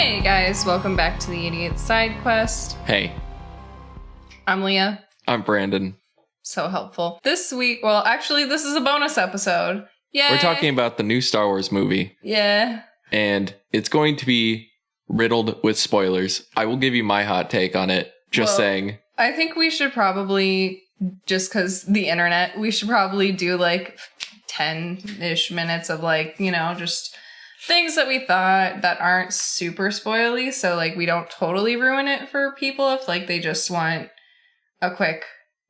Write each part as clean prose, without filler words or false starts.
Hey guys, welcome back to the Idiot Side Quest. Hey. I'm Leah. I'm Brandon. So helpful. This week, well, actually, this is a bonus episode. Yay! We're talking about the new Star Wars movie. Yeah. And it's going to be riddled with spoilers. I will give you my hot take on it. Just saying. I think we should probably, just because the internet, we should probably do like 10-ish minutes of like, you know, just things that we thought that aren't super spoily. So like we don't totally ruin it for people if like they just want a quick,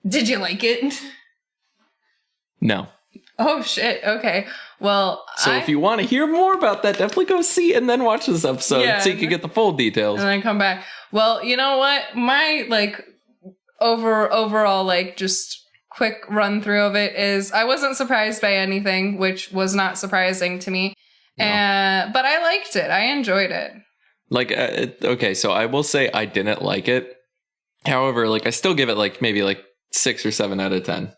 did you like it? No. Oh shit, okay. Well, so if you want to hear more about that, definitely go see it and then watch this episode so you can get the full details. And then come back. Well, you know what? My like overall like just quick run through of it is I wasn't surprised by anything, which was not surprising to me. No. But I liked it. I enjoyed it. Like okay, so I will say I didn't like it. However, like I still give it like maybe like 6 or 7 out of 10.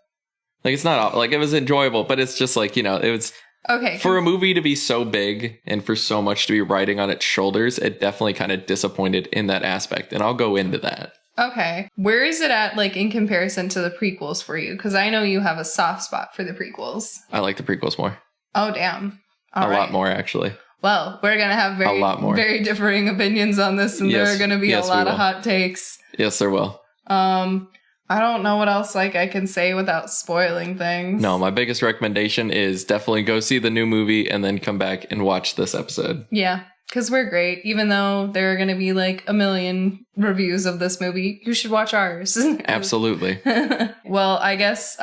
Like it's not like it was enjoyable, but it's just like, you know, it was okay. For a movie to be so big and for so much to be riding on its shoulders, it definitely kind of disappointed in that aspect. And I'll go into that. Okay. Where is it at like in comparison to the prequels for you? Because I know you have a soft spot for the prequels. I like the prequels more. Oh, damn. All right. Lot more, actually. Well, we're going to have very differing opinions on this, and there are going to be a lot of hot takes. Yes, there will. I don't know what else like I can say without spoiling things. No, my biggest recommendation is definitely go see the new movie and then come back and watch this episode. Yeah, because we're great. Even though there are going to be like a million reviews of this movie, you should watch ours. Absolutely. Well, I guess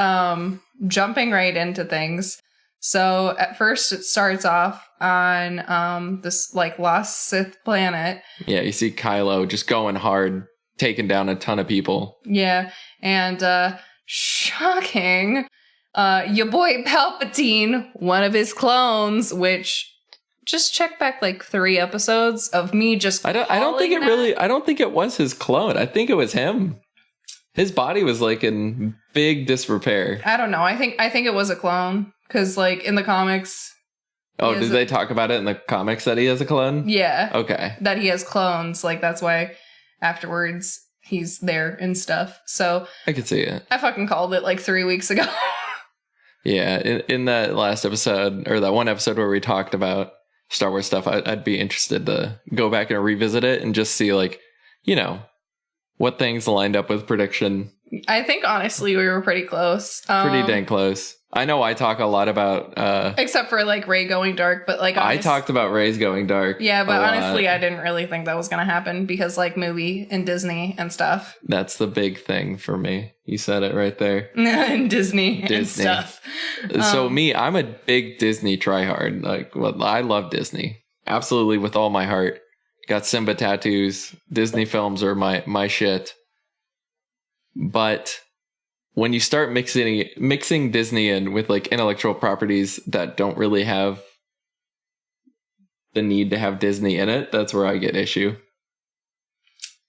jumping right into things. So at first it starts off on this like lost Sith planet. Yeah, you see Kylo just going hard, taking down a ton of people. Yeah, and shocking, your boy Palpatine, one of his clones, which just check back like 3 episodes of me just I don't think it was his clone. I think it was him. His body was like in big disrepair. I don't know. I think it was a clone. Because, like, in the comics... Oh, did they talk about it in the comics that he has a clone? Yeah. Okay. That he has clones. Like, that's why afterwards he's there and stuff. So... I could see it. I fucking called it, like, 3 weeks ago. Yeah. In that last episode, or that one episode where we talked about Star Wars stuff, I'd be interested to go back and revisit it and just see, like, you know, what things lined up with prediction. I think, honestly, we were pretty close. Pretty dang close. I know I talk a lot about... except for, like, Rey going dark, but, like... I talked about Rey's going dark. Yeah, but honestly, I didn't really think that was going to happen because, like, movie and Disney and stuff. That's the big thing for me. You said it right there. And Disney and stuff. So me, I'm a big Disney tryhard. Like, well, I love Disney. Absolutely with all my heart. Got Simba tattoos. Disney films are my shit. But... when you start mixing Disney in with like intellectual properties that don't really have the need to have Disney in it, that's where I get issue.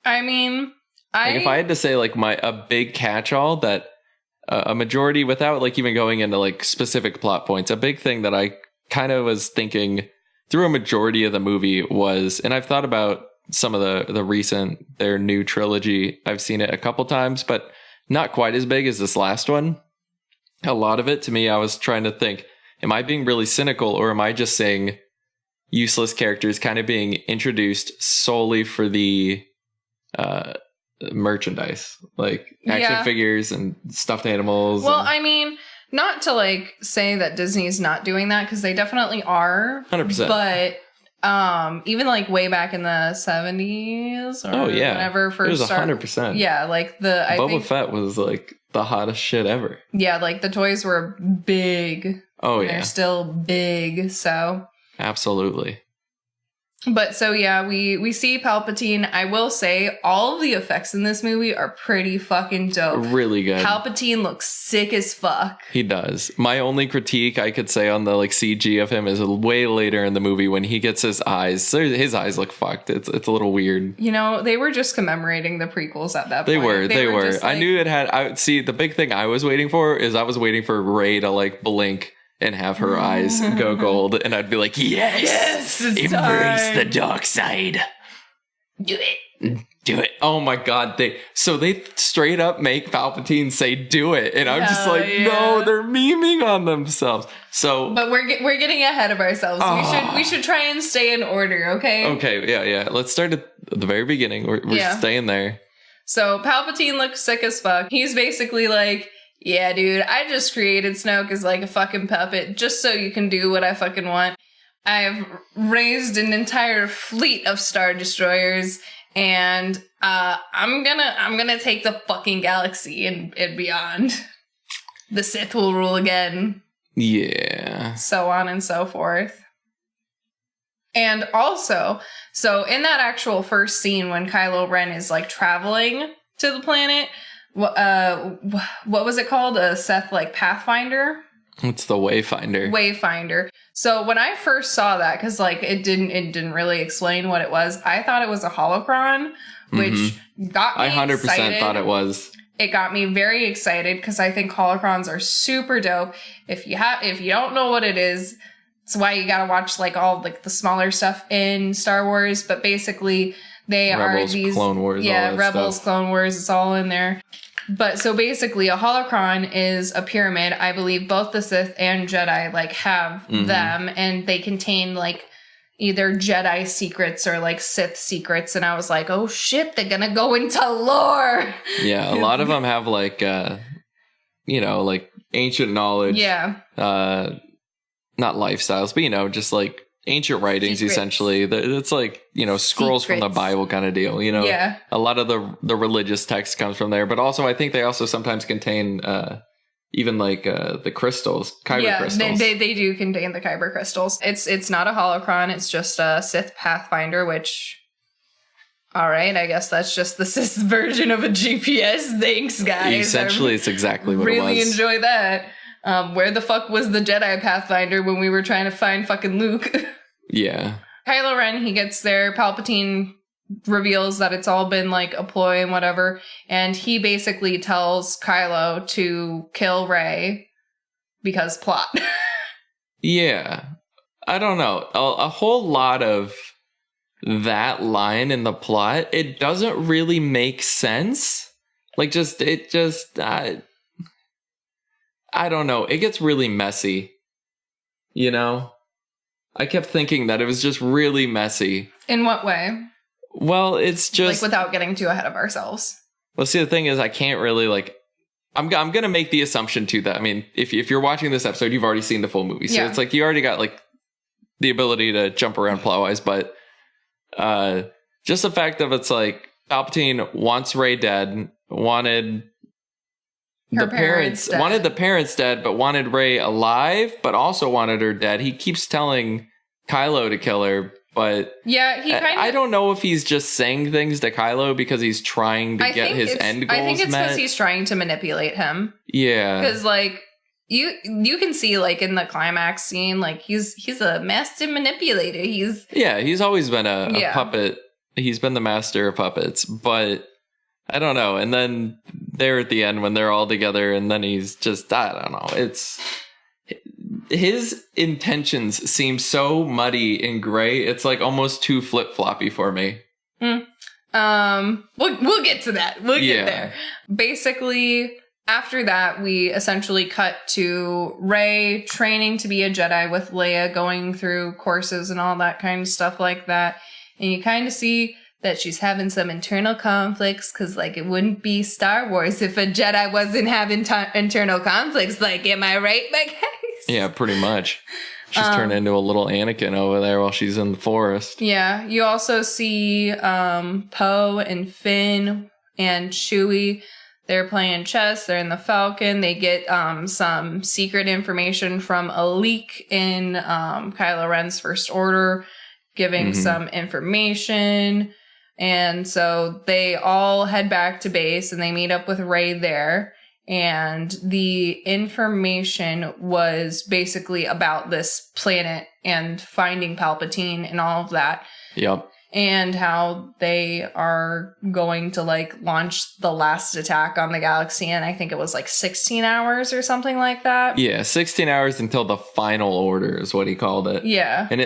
I mean, like if I had to say like a big catch-all that a majority, without like even going into like specific plot points, a big thing that I kind of was thinking through a majority of the movie was, and I've thought about some of their new trilogy. I've seen it a couple times, but not quite as big as this last one. A lot of it, to me, I was trying to think, am I being really cynical or am I just saying useless characters kind of being introduced solely for the merchandise? Like action figures and stuffed animals. Well, I mean, not to like say that Disney's not doing that, because they definitely are. 100%. But even like way back in the 70s or whenever first it was 100%. Yeah, like Boba Fett was like the hottest shit ever. Yeah, like the toys were big. Oh yeah. They're still big, so. Absolutely. But so yeah, we see Palpatine. I will say all of the effects in this movie are pretty fucking dope. Really good. Palpatine looks sick as fuck. He does. My only critique I could say on the like CG of him is way later in the movie when he gets his eyes. So his eyes look fucked. It's a little weird. You know, they were just commemorating the prequels at that point. They were. Just, like, I knew it had. See, the big thing I was waiting for for Rey to like blink and have her eyes go gold, and I'd be like, yes, it's embrace time. the dark side. Do it. Do it. Oh my God. They straight up make Palpatine say do it. And I'm just like, no, they're memeing on themselves. So but we're getting ahead of ourselves. We should try and stay in order, okay? Okay, yeah. Let's start at the very beginning. We're staying there. So Palpatine looks sick as fuck. He's basically like, yeah, dude, I just created Snoke as like a fucking puppet just so you can do what I fucking want. I've raised an entire fleet of Star Destroyers, and I'm gonna take the fucking galaxy and beyond. The Sith will rule again. Yeah. So on and so forth. And also, so in that actual first scene when Kylo Ren is like traveling to the planet, what was it called? A Sith like Pathfinder? It's the Wayfinder. Wayfinder. So when I first saw that, because like it didn't really explain what it was, I thought it was a holocron, which got me I 100% excited. thought it was. It got me very excited because I think holocrons are super dope. If you don't know what it is, it's why you gotta watch like all like the smaller stuff in Star Wars. But basically, they Rebels, are these Clone Wars, Rebels, stuff. Clone Wars. It's all in there. But so basically, a holocron is a pyramid. I believe both the Sith and Jedi like have them, and they contain like either Jedi secrets or like Sith secrets. And I was like, oh shit, they're gonna go into lore. Yeah, a lot of them have like, like ancient knowledge. Yeah. Not lifestyles, but just like ancient writings, secrets. Essentially. It's like, scrolls from the Bible kind of deal, Yeah. A lot of the religious text comes from there, but also I think they also sometimes contain even like the crystals, kyber crystals. They do contain the kyber crystals. It's not a holocron, it's just a Sith Pathfinder, which, all right, I guess that's just the Sith version of a GPS. Thanks, guys. Essentially, it's exactly what it was. Really enjoy that. Where the fuck was the Jedi Pathfinder when we were trying to find fucking Luke? Yeah. Kylo Ren, he gets there. Palpatine reveals that it's all been like a ploy and whatever. And he basically tells Kylo to kill Rey because plot. Yeah. I don't know. A whole lot of that line in the plot, it doesn't really make sense. Like I don't know. It gets really messy. I kept thinking that it was just really messy. In what way? Well, it's just... like without getting too ahead of ourselves. Well, see, the thing is, I can't really I'm going to make the assumption too that, I mean, if you're watching this episode, you've already seen the full movie. So it's like you already got like the ability to jump around plot-wise. But just the fact of it's like Palpatine wants Rey dead, wanted... the parents dead, but wanted Rey alive, but also wanted her dead. He keeps telling Kylo to kill her, but I don't know if he's just saying things to Kylo because he's trying to get his end goals met. I think it's because he's trying to manipulate him. Yeah. Because like you can see like in the climax scene, like he's a master manipulator. He's always been a puppet. He's been the master of puppets, but I don't know. And then there at the end when they're all together and then he's just, I don't know. It's his intentions seem so muddy and gray. It's like almost too flip-floppy for me. We'll get to that. We'll get there. Basically, after that, we essentially cut to Rey training to be a Jedi with Leia, going through courses and all that kind of stuff like that. And you kind of see that she's having some internal conflicts because, like, it wouldn't be Star Wars if a Jedi wasn't having internal conflicts. Like, am I right, my guys? Yeah, pretty much. She's turned into a little Anakin over there while she's in the forest. Yeah, you also see Poe and Finn and Chewie. They're playing chess. They're in the Falcon. They get some secret information from a leak in Kylo Ren's First Order, giving some information. And so they all head back to base and they meet up with Rey there. And the information was basically about this planet and finding Palpatine and all of that. Yep. And how they are going to like launch the last attack on the galaxy. And I think it was like 16 hours or something like that. Yeah, 16 hours until the final order is what he called it. Yeah. And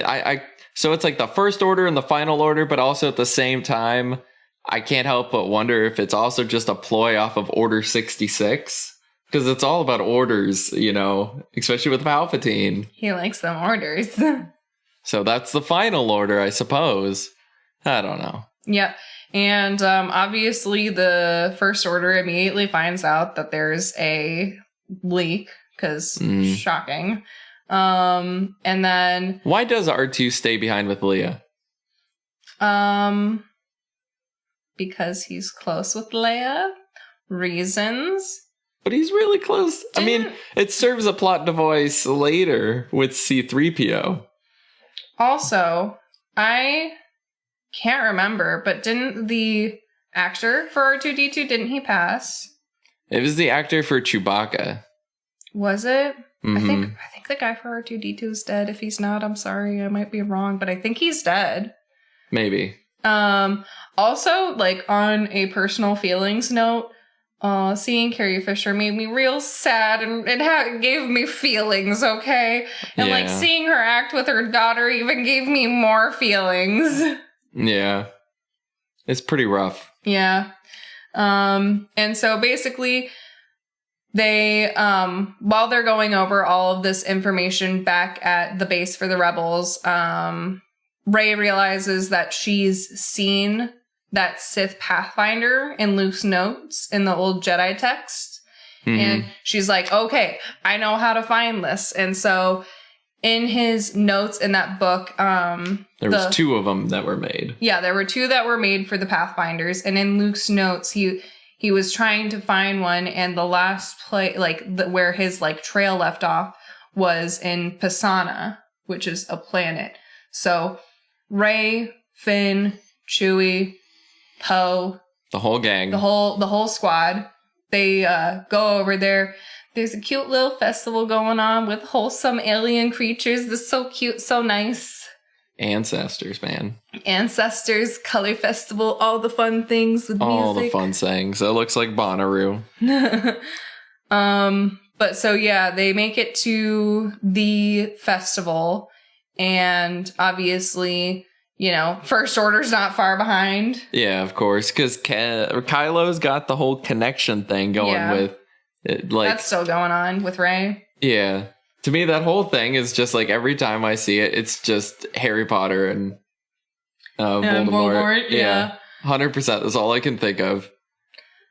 So it's like the first order and the final order, but also at the same time, I can't help but wonder if it's also just a ploy off of Order 66. Because it's all about orders, you know, especially with Palpatine. He likes them orders. So that's the final order, I suppose. I don't know. Yep. And obviously the First Order immediately finds out that there's a leak, because shocking. And then... Why does R2 stay behind with Leia? Because he's close with Leia. Reasons. But he's really close. I mean, it serves a plot device later with C-3PO. Also, I can't remember, but didn't the actor for R2-D2, didn't he pass? It was the actor for Chewbacca. Was it? Mm-hmm. I think the guy for R2-D2 is dead. If he's not, I'm sorry, I might be wrong, but I think he's dead. Maybe. Also, like, on a personal feelings note, seeing Carrie Fisher made me real sad, and it gave me feelings, okay? And, like, seeing her act with her daughter even gave me more feelings. Yeah. It's pretty rough. Yeah. And so basically, they, while they're going over all of this information back at the base for the rebels, Rey realizes that she's seen that Sith Pathfinder in Luke's notes in the old Jedi text. Mm-hmm. And she's like, okay, I know how to find this. And so in his notes in that book, there was 2 of them that were made. Yeah, there were 2 that were made for the Pathfinders. And in Luke's notes, he was trying to find one, and the last place, like where his like trail left off, was in Pisana, which is a planet. So Rey, Finn, Chewie, Poe, the whole gang, the whole squad, they go over there. There's a cute little festival going on with wholesome alien creatures. This is so cute, so nice. Ancestors, man. Ancestors, color festival, all the fun things with music. All the fun things. It looks like Bonnaroo. But so yeah, they make it to the festival, and obviously, you know, First Order's not far behind. Yeah, of course, because Kylo's got the whole connection thing going with it, like that's still going on with Rey. Yeah. To me, that whole thing is just like every time I see it, it's just Harry Potter and Voldemort. Yeah. 100%. That's all I can think of.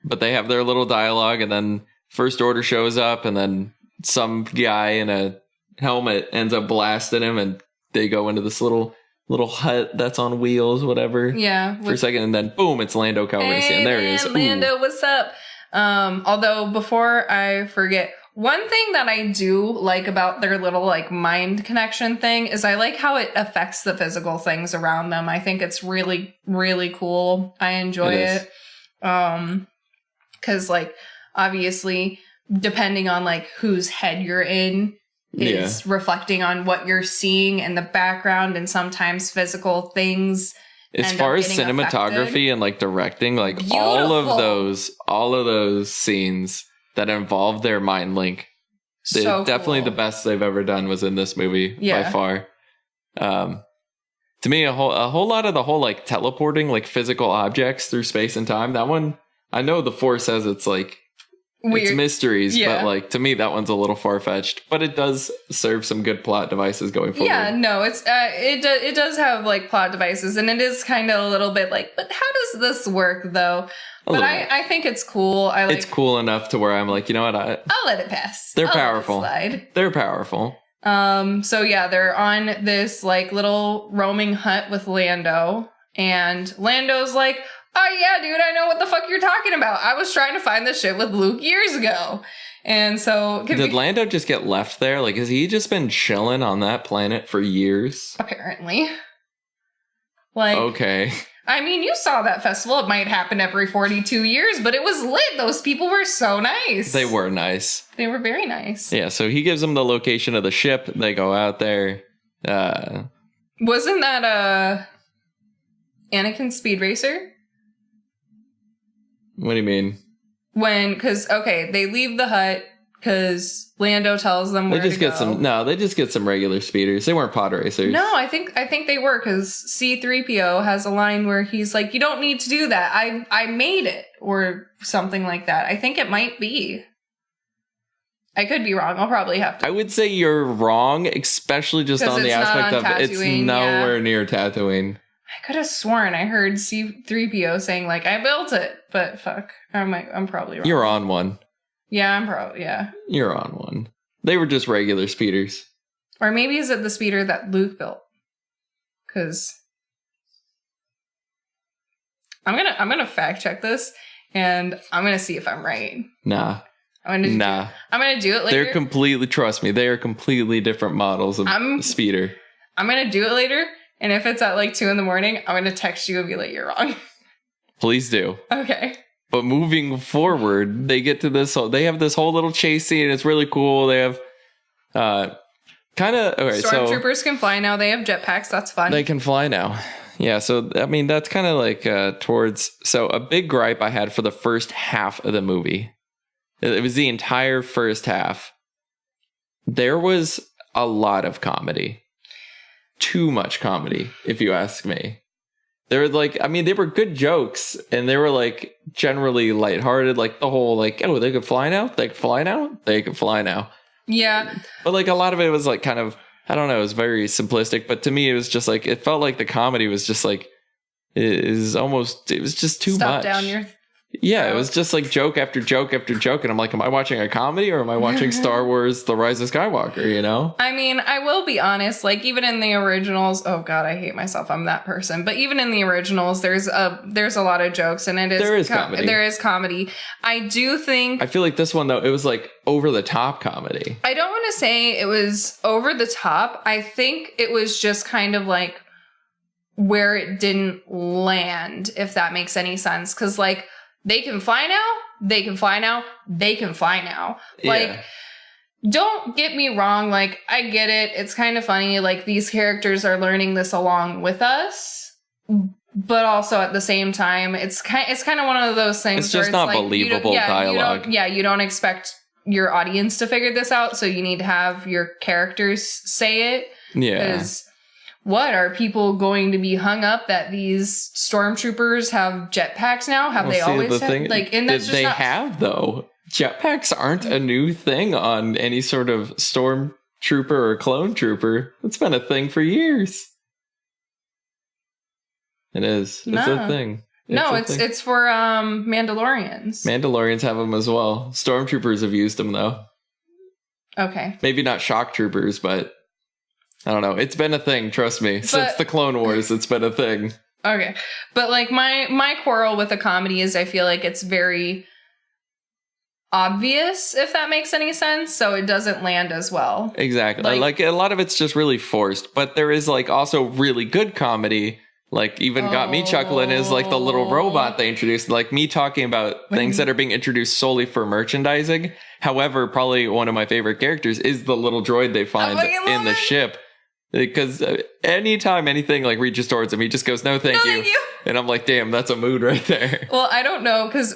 But they have their little dialogue, and then First Order shows up, and then some guy in a helmet ends up blasting him, and they go into this little hut that's on wheels, whatever. Yeah. For a second, and then boom, it's Lando Calrissian. Hey, there he is. Lando, what's up? Although before I forget, one thing that I do like about their little like mind connection thing is I like how it affects the physical things around them. I think it's really, really cool. I enjoy it. 'Cause like obviously depending on like whose head you're in is reflecting on what you're seeing in the background, and sometimes physical things. As far as cinematography affected. And like directing, like beautiful. all of those scenes that involve their mind link, definitely the best they've ever done was in this movie by far. To me, a whole lot of the whole like teleporting like physical objects through space and time. That one, I know the Force says it's like weird. It's mysteries, but like to me that one's a little far fetched. But it does serve some good plot devices going forward. Yeah, no, it does have like plot devices, and it is kind of a little bit like, but how does this work though? But I think it's cool. It's cool enough to where I'm like, you know what? I'll let it pass. They're powerful. They're powerful. So yeah, they're on this like little roaming hut with Lando, and Lando's like, oh yeah, dude, I know what the fuck you're talking about. I was trying to find this shit with Luke years ago. And so did Lando just get left there? Like, has he just been chilling on that planet for years? Apparently. Like, okay. I mean, you saw that festival. It might happen every 42 years, but it was lit. Those people were so nice. They were nice. They were very nice. Yeah, so he gives them the location of the ship. They go out there. Wasn't that Anakin Speed Racer? What do you mean? Because, okay, they leave the hut. because Lando tells them where they just to get go. they just get some regular speeders. They weren't pod racers. No, I think they were, because C-3PO has a line where he's like, you don't need to do that. I made it, or something like that. I think it might be. I could be wrong. I'll probably have to. I would say you're wrong, especially just on the aspect of it's nowhere near Tatooine. I could have sworn I heard C-3PO saying, like, I built it, but fuck. I'm probably wrong. You're on one. Yeah. You're on one. They were just regular speeders. Or maybe is it the speeder that Luke built? Because I'm gonna fact check this, and I'm gonna see if I'm right. Nah. I'm gonna do it later. Trust me, they are completely different models of speeder. I'm gonna do it later, and if it's at like 2 a.m, I'm gonna text you and be like, you're wrong. Please do. Okay. But moving forward, they get to they have this whole little chase scene. It's really cool. They have Stormtroopers can fly now. They have jetpacks. That's fun. They can fly now. Yeah, so I mean that's kind of like a big gripe I had for the first half of the movie. It was the entire first half. There was a lot of comedy. Too much comedy, if you ask me. They were they were good jokes, and they were like generally lighthearted, like the whole like, oh, they could fly now? They could fly now? They could fly now. Yeah. But like a lot of it was like kind of, I don't know, it was very simplistic, but to me it was just like, it felt like the comedy was just like, it was just too much. Down your Yeah, it was just like joke after joke after joke. And I'm like, am I watching a comedy or am I watching Star Wars The Rise of Skywalker, you know? I mean, I will be honest, like even in the originals, oh God, I hate myself. I'm that person. But even in the originals, there's a lot of jokes and there is comedy. There is comedy. I do think. I feel like this one, though, it was like over the top comedy. I don't want to say it was over the top. I think it was just kind of like where it didn't land, if that makes any sense. Because like, they can fly now. They can fly now. They can fly now. Like, don't get me wrong. Like, I get it. It's kind of funny. Like, these characters are learning this along with us. But also at the same time, it's kind of one of those things. It's just not like, believable dialogue. You don't expect your audience to figure this out. So you need to have your characters say it. Yeah. Because what, are people going to be hung up that these stormtroopers have jetpacks now? Have they always had? Like, and that's they have though. Jetpacks aren't a new thing on any sort of stormtrooper or clone trooper. It's been a thing for years. It is. It's a thing. It's for Mandalorians. Mandalorians have them as well. Stormtroopers have used them though. Okay. Maybe not shock troopers, but I don't know. It's been a thing, trust me. Since the Clone Wars, it's been a thing. Okay. But like my quarrel with the comedy is I feel like it's very obvious, if that makes any sense, so it doesn't land as well. Exactly. Like a lot of it's just really forced, but there is like also really good comedy. Like even got me chuckling is like the little robot they introduced, like me talking about things that are being introduced solely for merchandising. However, probably one of my favorite characters is the little droid they find in the ship. Because anytime anything like reaches towards him, he just goes, no, thank you. And I'm like, damn, that's a mood right there. Well, I don't know, because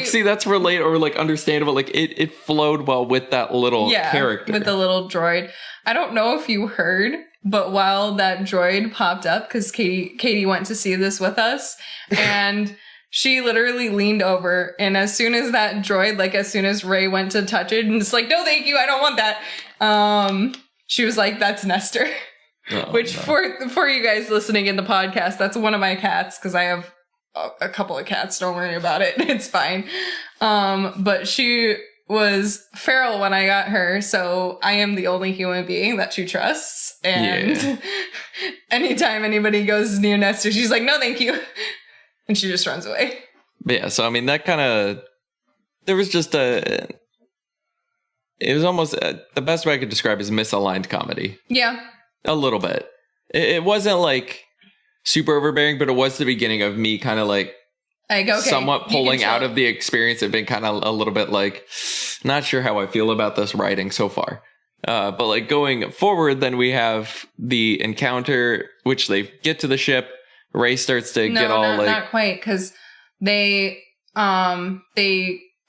see, that's relate or like understandable. Like it flowed well with that little character. With the little droid. I don't know if you heard, but while that droid popped up, because Katie went to see this with us, and she literally leaned over, and as soon as that droid, like as soon as Rey went to touch it, and it's like, no, thank you, I don't want that. She was like, that's Nestor. For you guys listening in the podcast, that's one of my cats, because I have a couple of cats. Don't worry about it. It's fine. But she was feral when I got her, so I am the only human being that she trusts. And anytime anybody goes near Nestor, she's like, no, thank you. And she just runs away. But yeah, so I mean, that kind of, there was just it was almost, the best way I could describe is misaligned comedy. Yeah. A little bit. It wasn't like super overbearing, but it was the beginning of me kind of like somewhat pulling out of the experience and being kind of a little bit like, not sure how I feel about this writing so far. But like going forward, then we have the encounter, which they get to the ship. Rey starts to get all like... not quite, because they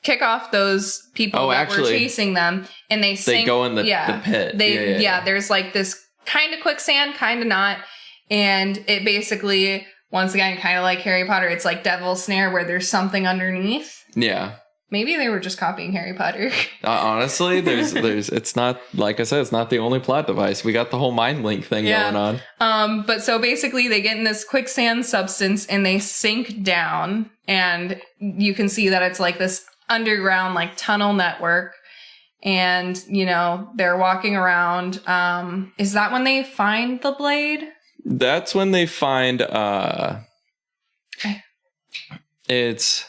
kick off those people that were chasing them, and they sink. They go in the pit. There's like this kind of quicksand, kind of not. And it basically, once again, kind of like Harry Potter, it's like Devil's Snare where there's something underneath. Yeah. Maybe they were just copying Harry Potter. Honestly, it's not, like I said, it's not the only plot device. We got the whole mind link thing going on. But so basically they get in this quicksand substance and they sink down, and you can see that it's like this underground, like tunnel network. And, you know, they're walking around. Is that when they find the blade? That's when they find, it's...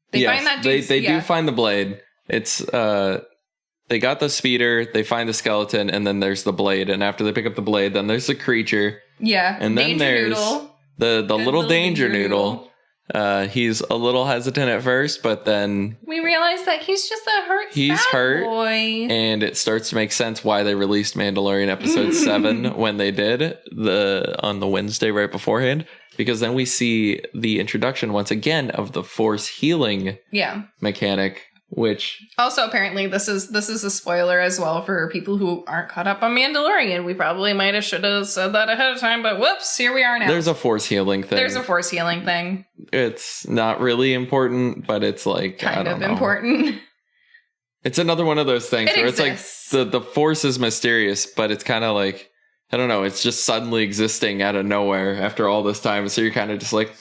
They find that dude. They do find the blade. It's they got the speeder, they find the skeleton, and then there's the blade. And after they pick up the blade, then there's the creature. Yeah. And then there's the little danger noodle. He's a little hesitant at first, but then we realize that he's just a hurt boy. And it starts to make sense why they released Mandalorian episode 7 when they did on the Wednesday right beforehand. Because then we see the introduction once again of the Force healing mechanic, which also apparently this is a spoiler as well for people who aren't caught up on Mandalorian. We probably should have said that ahead of time, but whoops, here we are now. There's a Force healing thing. It's not really important, but it's like kind of important. It's another one of those things where it's like the Force is mysterious, but it's kind of like, I don't know, it's just suddenly existing out of nowhere after all this time. So you're kind of just like,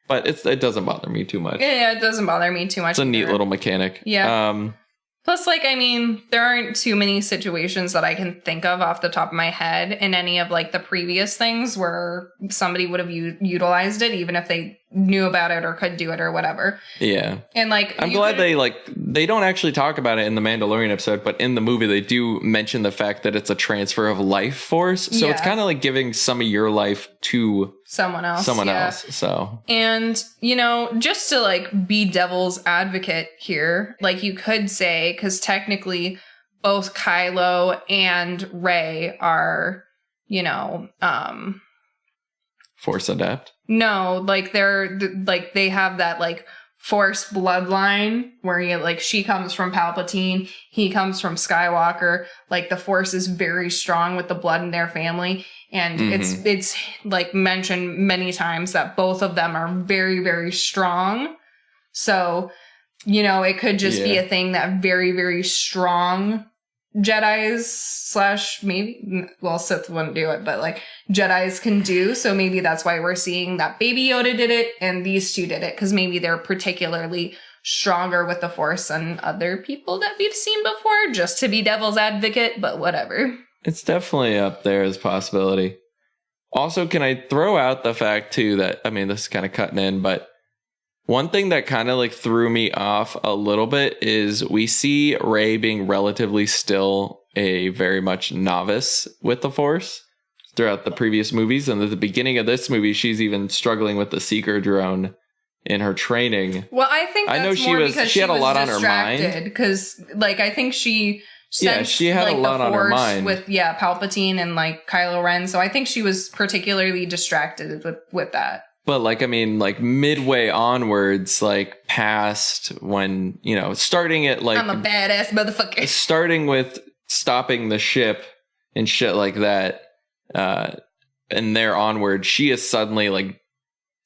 But it doesn't bother me too much. Yeah, it doesn't bother me too much. It's a neat little mechanic. Yeah. Plus, like, I mean, there aren't too many situations that I can think of off the top of my head in any of, like, the previous things where somebody would have utilized it, even if they knew about it or could do it or whatever. Yeah. And, like... I'm glad they don't actually talk about it in the Mandalorian episode, but in the movie they do mention the fact that it's a transfer of life force. So it's kind of like giving some of your life to... someone else. So, and, you know, just to like be devil's advocate here, like you could say, because technically both Kylo and Rey are, you know, Force adept. No, like they have that like Force bloodline where she comes from Palpatine, he comes from Skywalker. Like the Force is very strong with the blood in their family. And it's like mentioned many times that both of them are very, very strong. So, you know, it could just be a thing that very, very strong Jedis / maybe, well, Sith wouldn't do it, but like Jedis can do. So maybe that's why we're seeing that Baby Yoda did it and these two did it, because maybe they're particularly stronger with the Force than other people that we've seen before, just to be devil's advocate, but whatever. It's definitely up there as a possibility. Also, can I throw out the fact, too, that, I mean, this is kind of cutting in, but one thing that kind of like threw me off a little bit is we see Rey being relatively still a very much novice with the Force throughout the previous movies. And at the beginning of this movie, she's even struggling with the Seeker drone in her training. Well, I think that's because she had a lot on her mind. Because, like, I think she had a lot on her mind with Palpatine and like Kylo Ren. So I think she was particularly distracted with that. But like, I mean, like midway onwards, like past when, you know, starting at like, I'm a badass motherfucker. Starting with stopping the ship and shit like that. And there onward, she is suddenly like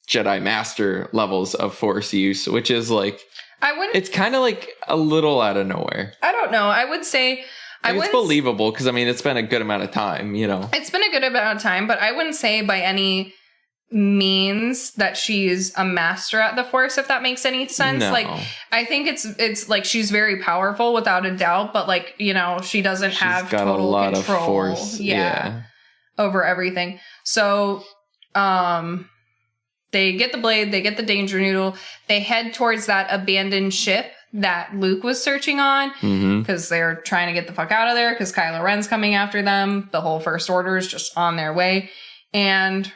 Jedi Master levels of Force use, which is like, it's kind of like a little out of nowhere. I don't know. I would say it's believable because I mean, it's been a good amount of time, you know. It's been a good amount of time, but I wouldn't say by any means that she's a master at the Force, if that makes any sense. No. Like, I think it's like she's very powerful without a doubt, but like, you know, she's have got total a lot control, of force, over everything. So, they get the blade, they get the danger noodle, they head towards that abandoned ship that Luke was searching on because they're trying to get the fuck out of there because Kylo Ren's coming after them. The whole First Order is just on their way, and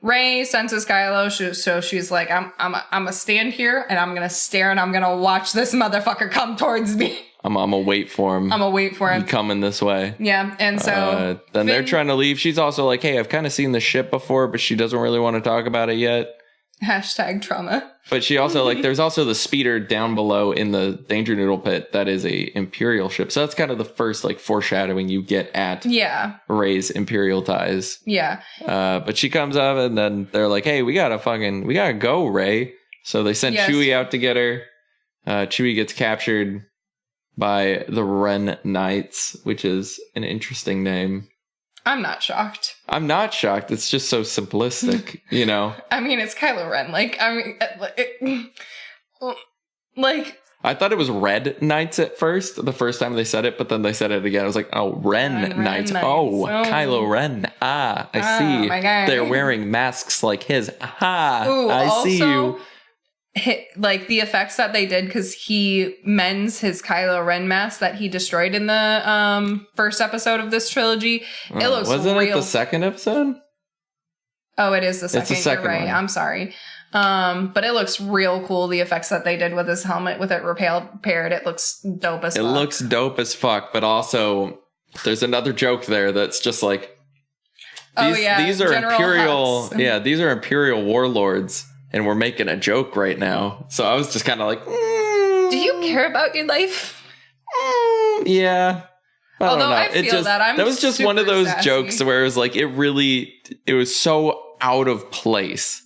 Rey senses Kylo, so she's like, I'm gonna stand here and I'm gonna stare and I'm gonna watch this motherfucker come towards me. I'm gonna wait for him. He's coming this way. Yeah, and so they're trying to leave. She's also like, hey, I've kind of seen the ship before, but she doesn't really want to talk about it yet. Hashtag trauma. But she also, like, there's also the speeder down below in the Danger Noodle pit that is a Imperial ship. So that's kind of the first, like, foreshadowing you get at Rey's Imperial ties. Yeah. But she comes up and then they're like, hey, we gotta go, Rey. So they send Chewie out to get her. Chewie gets captured by the Ren Knights, which is an interesting name. I'm not shocked. I'm not shocked. It's just so simplistic, you know? I mean, it's Kylo Ren. Like, I thought it was Red Knights at first, the first time they said it, but then they said it again. I was like, oh, Ren Knights. Oh, Kylo Ren. I see. My God. They're wearing masks like his. Ooh, I see you. Like the effects that they did, because he mends his Kylo Ren mask that he destroyed in the first episode of this trilogy. It looks wasn't real. It the second episode? Oh, it is the second. It's the second You're right. one. I'm sorry. But it looks real cool. The effects that they did with his helmet with it repaired. It looks dope as fuck. It looks dope as fuck, but also there's another joke there that's just like these are General Imperial Hux. Yeah, these are Imperial warlords. And we're making a joke right now. So I was just kind of like, do you care about your life? Yeah. Although I feel that was just one of those sassy jokes where it was like, it was so out of place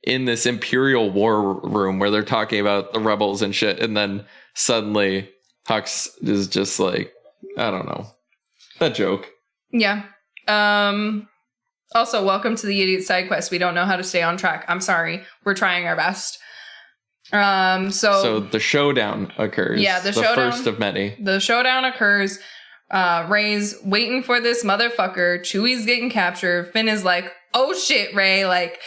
in this Imperial war room where they're talking about the rebels and shit. And then suddenly Hux is just like, I don't know. That joke. Yeah. Also, welcome to the Idiot Side Quest. We don't know how to stay on track. I'm sorry. We're trying our best. So the showdown occurs. Yeah, the showdown, first of many. The showdown occurs. Rey's waiting for this motherfucker. Chewie's getting captured. Finn is like, oh shit, Rey. Like,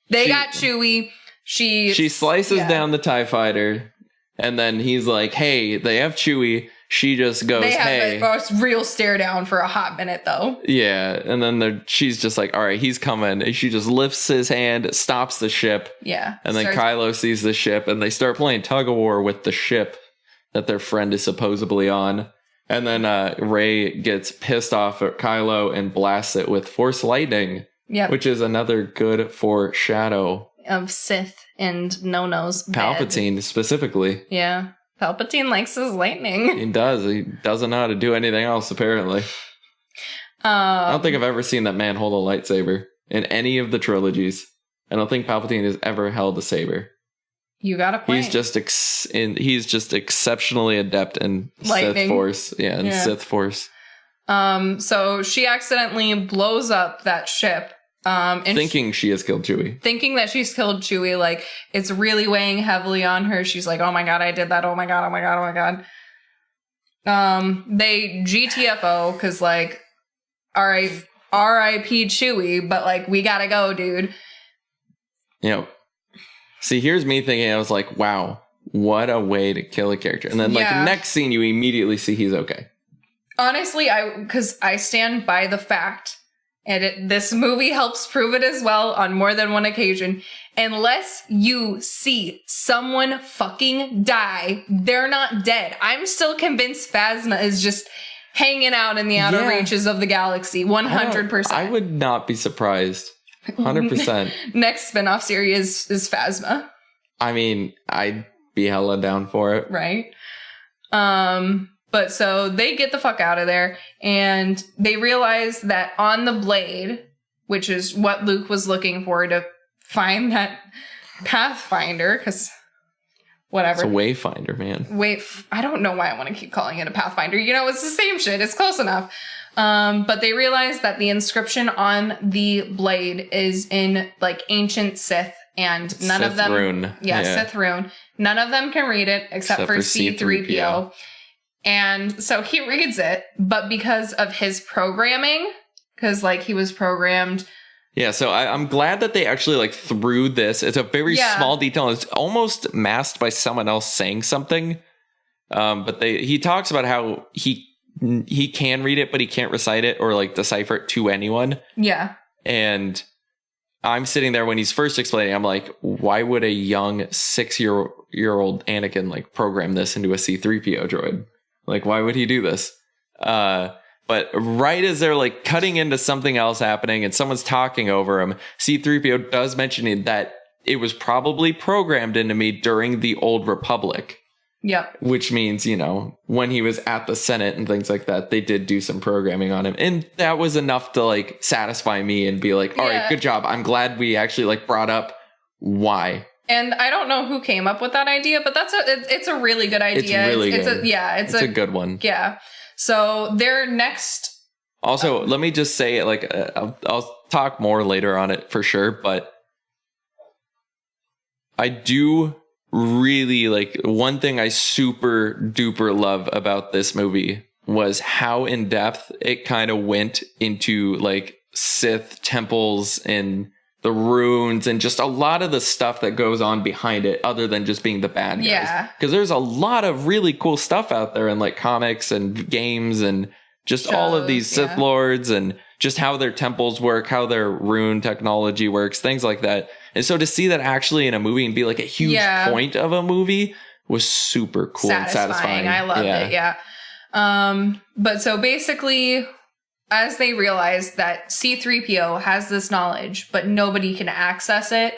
they got Chewie. She slices down the TIE fighter. And then he's like, hey, they have Chewie. She just goes, hey. They have a real stare down for a hot minute, though. Yeah, and then she's just like, all right, he's coming. And she just lifts his hand, stops the ship. Yeah. And then Kylo sees the ship, and they start playing tug-of-war with the ship that their friend is supposedly on. And then Rey gets pissed off at Kylo and blasts it with Force Lightning. Yep. Which is another good foreshadow. Of Sith and No-No's Palpatine, specifically. Yeah. Palpatine likes his lightning. He does. He doesn't know how to do anything else, apparently. I don't think I've ever seen that man hold a lightsaber in any of the trilogies. I don't think Palpatine has ever held a saber. You got a point. He's just exceptionally adept in lightning. Sith Force. Yeah, in Sith Force. So she accidentally blows up that ship. And thinking she has killed Chewie. Thinking that she's killed Chewie, like, it's really weighing heavily on her. She's like, oh my god, I did that. Oh my god, oh my god, oh my god. They GTFO, because, like, R.I.P. Chewie, but, like, we gotta go, dude. You know, see, here's me thinking, I was like, wow, what a way to kill a character. And then, like, the next scene, you immediately see he's okay. Honestly, because I stand by the fact, and this movie helps prove it as well on more than one occasion. Unless you see someone fucking die, they're not dead. I'm still convinced Phasma is just hanging out in the outer reaches of the galaxy. 100%. I would not be surprised. 100%. Next spin-off series is Phasma. I mean, I'd be hella down for it. Right. But so they get the fuck out of there, and they realize that on the blade, which is what Luke was looking for to find that Pathfinder, because whatever. It's a wayfinder, man. I don't know why I want to keep calling it a Pathfinder. You know, it's the same shit. It's close enough. But they realize that the inscription on the blade is in, like, ancient Sith, and none of them... Rune. Yeah, Sith rune. None of them can read it except for C-3PO. And so he reads it, but because of his programming, because, like, he was programmed. Yeah, so I'm glad that they actually, like, threw this. It's a very small detail. It's almost masked by someone else saying something. But he talks about how he can read it, but he can't recite it or, like, decipher it to anyone. Yeah. And I'm sitting there when he's first explaining, I'm like, why would a young 6-year-old Anakin, like, program this into a C-3PO droid? Like, why would he do this? But right as they're, like, cutting into something else happening and someone's talking over him, C-3PO does mention that it was probably programmed into me during the Old Republic. Yep. Which means, you know, when he was at the Senate and things like that, they did do some programming on him. And that was enough to like satisfy me and be like, all right, good job. I'm glad we actually like brought up why. And I don't know who came up with that idea, but it's a really good idea. It's really good. It's a good one. Yeah. So their next. Also, let me just say, like, I'll talk more later on it for sure, but I do really like one thing I super duper love about this movie was how in depth it kind of went into like Sith temples and the runes and just a lot of the stuff that goes on behind it other than just being the bad guys. Yeah. Because there's a lot of really cool stuff out there in like comics and games and just shows, all of these Sith lords and just how their temples work, how their rune technology works, things like that. And so to see that actually in a movie and be like a huge point of a movie was super cool and satisfying. I loved it. Yeah. But so basically, as they realize that C-3PO has this knowledge, but nobody can access it,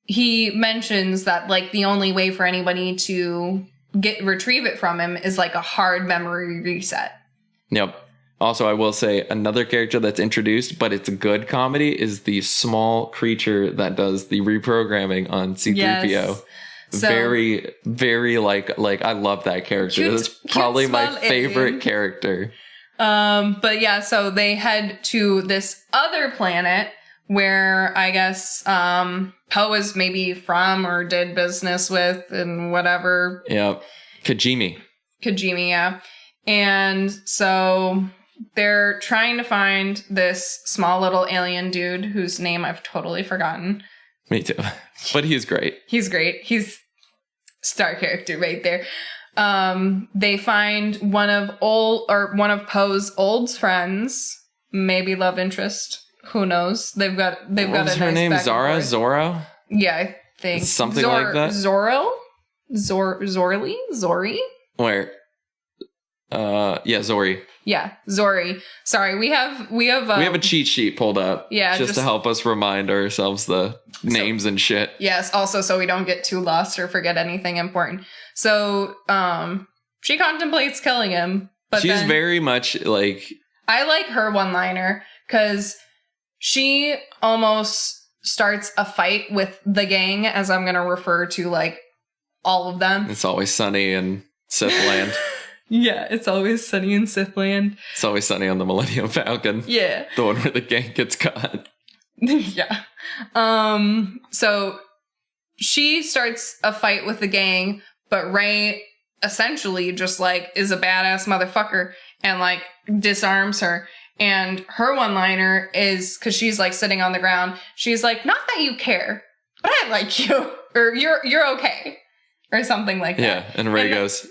he mentions that like the only way for anybody to retrieve it from him is like a hard memory reset. Yep. Also, I will say another character that's introduced, but it's a good comedy, is the small creature that does the reprogramming on C-3PO. Yes. So, very, very like I love that character. That's probably my favorite character. But yeah, so they head to this other planet where I guess Poe is maybe from or did business with and whatever. Yeah. Kijimi, yeah. And so they're trying to find this small little alien dude whose name I've totally forgotten. Me too. But he's great. He's great. He's star character right there. They find one of Poe's old friends, maybe love interest. Who knows? They've got a nice her name? Zara? Zora? Yeah, I think something like that. Zori? Where? Yeah, Zori. Yeah, Zori. Sorry, we have a cheat sheet pulled up. Yeah, just to help us remind ourselves the names and shit. Yes, also so we don't get too lost or forget anything important. So, she contemplates killing him, but she's very much like. I like her one-liner because she almost starts a fight with the gang, as I'm going to refer to like all of them. It's always sunny in Sith land. Yeah, it's always sunny in Sith land. It's always sunny on the Millennium Falcon. Yeah. The one where the gang gets caught. Yeah. So she starts a fight with the gang, but Rey essentially just like is a badass motherfucker and like disarms her. And her one-liner is, because she's like sitting on the ground, she's like, not that you care, but I like you. Or you're okay. Or something like that. Yeah, and Rey goes...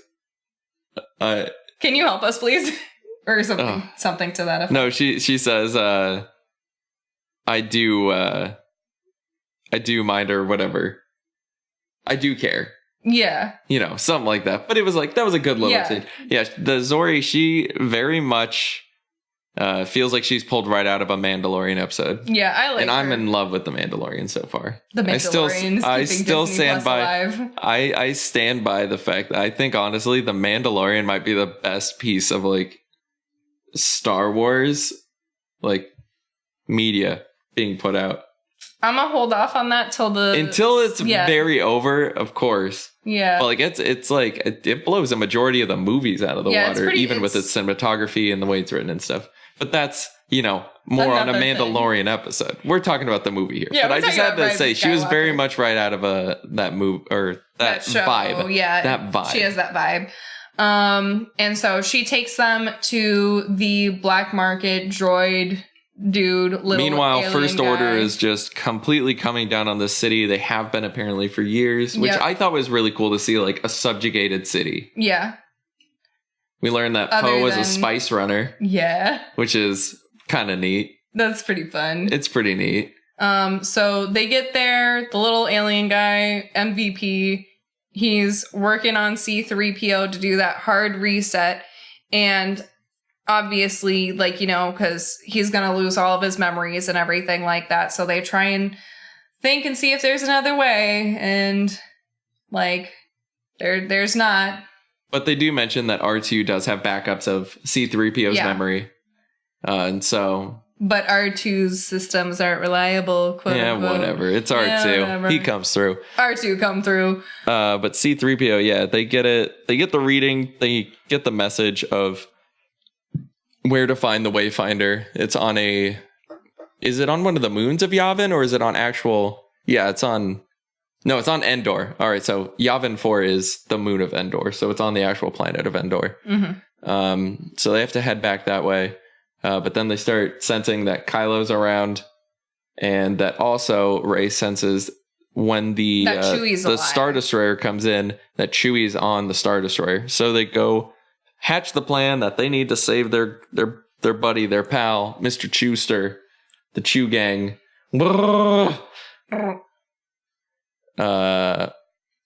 can you help us, please? Or something to that effect. No, she says, I do mind or whatever. I do care. Yeah. You know, something like that. But it was like, that was a good little thing. Yeah, the Zori, she very much feels like she's pulled right out of a Mandalorian episode. Yeah, I like and her. I'm in love with the Mandalorian so far. The Mandalorian I still Disney stand by. Alive. I stand by the fact that I think honestly the Mandalorian might be the best piece of like Star Wars like media being put out. I'm gonna hold off on that until it's very over, of course. Yeah, but like it's like it blows a majority of the movies out of the water, even with its cinematography and the way it's written and stuff. But that's, you know, more on a Mandalorian episode. We're talking about the movie here. Yeah, but I just had to say she was very much right out of that move or that show. Vibe. Yeah, that vibe. She has that vibe. And so she takes them to the black market droid dude. Meanwhile, First Order guy. is just completely coming down on the city. They have been apparently for years, which I thought was really cool to see, like a subjugated city. Yeah. We learned that Poe was a spice runner. Yeah. Which is kind of neat. That's pretty fun. It's pretty neat. So they get there, the little alien guy, MVP, he's working on C-3PO to do that hard reset. And obviously, like, you know, because he's going to lose all of his memories and everything like that. So they try and think and see if there's another way, and like there's not. But they do mention that R2 does have backups of C-3PO's memory, and so. But R2's systems aren't reliable. Quote unquote. Whatever. It's R2. Whatever. He comes through. R2 come through. But C-3PO, they get it. They get the reading. They get the message of where to find the Wayfinder. It's on a. Is it on one of the moons of Yavin, or is it on actual? Yeah, it's on. No, it's on Endor. All right, so Yavin 4 is the moon of Endor, so it's on the actual planet of Endor. Mm-hmm. So they have to head back that way. But then they start sensing that Kylo's around, and that also Rey senses when the Star Destroyer comes in, that Chewie's on the Star Destroyer. So they go hatch the plan that they need to save their buddy, their pal, Mr. Chewster, the Chew Gang.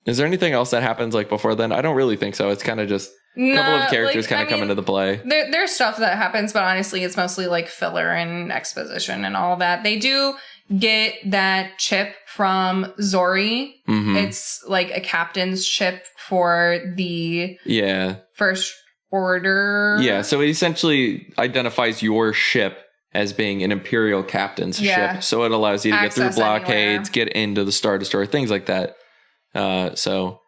Is there anything else that happens like before then? I don't really think so. It's kind of just a couple of characters come into the play. There's stuff that happens, but honestly, it's mostly like filler and exposition and all that. They do get that chip from Zori. Mm-hmm. It's like a captain's chip for the First Order. Yeah, so it essentially identifies your ship as being an Imperial captain's ship. So it allows you to get through blockades, get into the Star Destroyer, things like that. So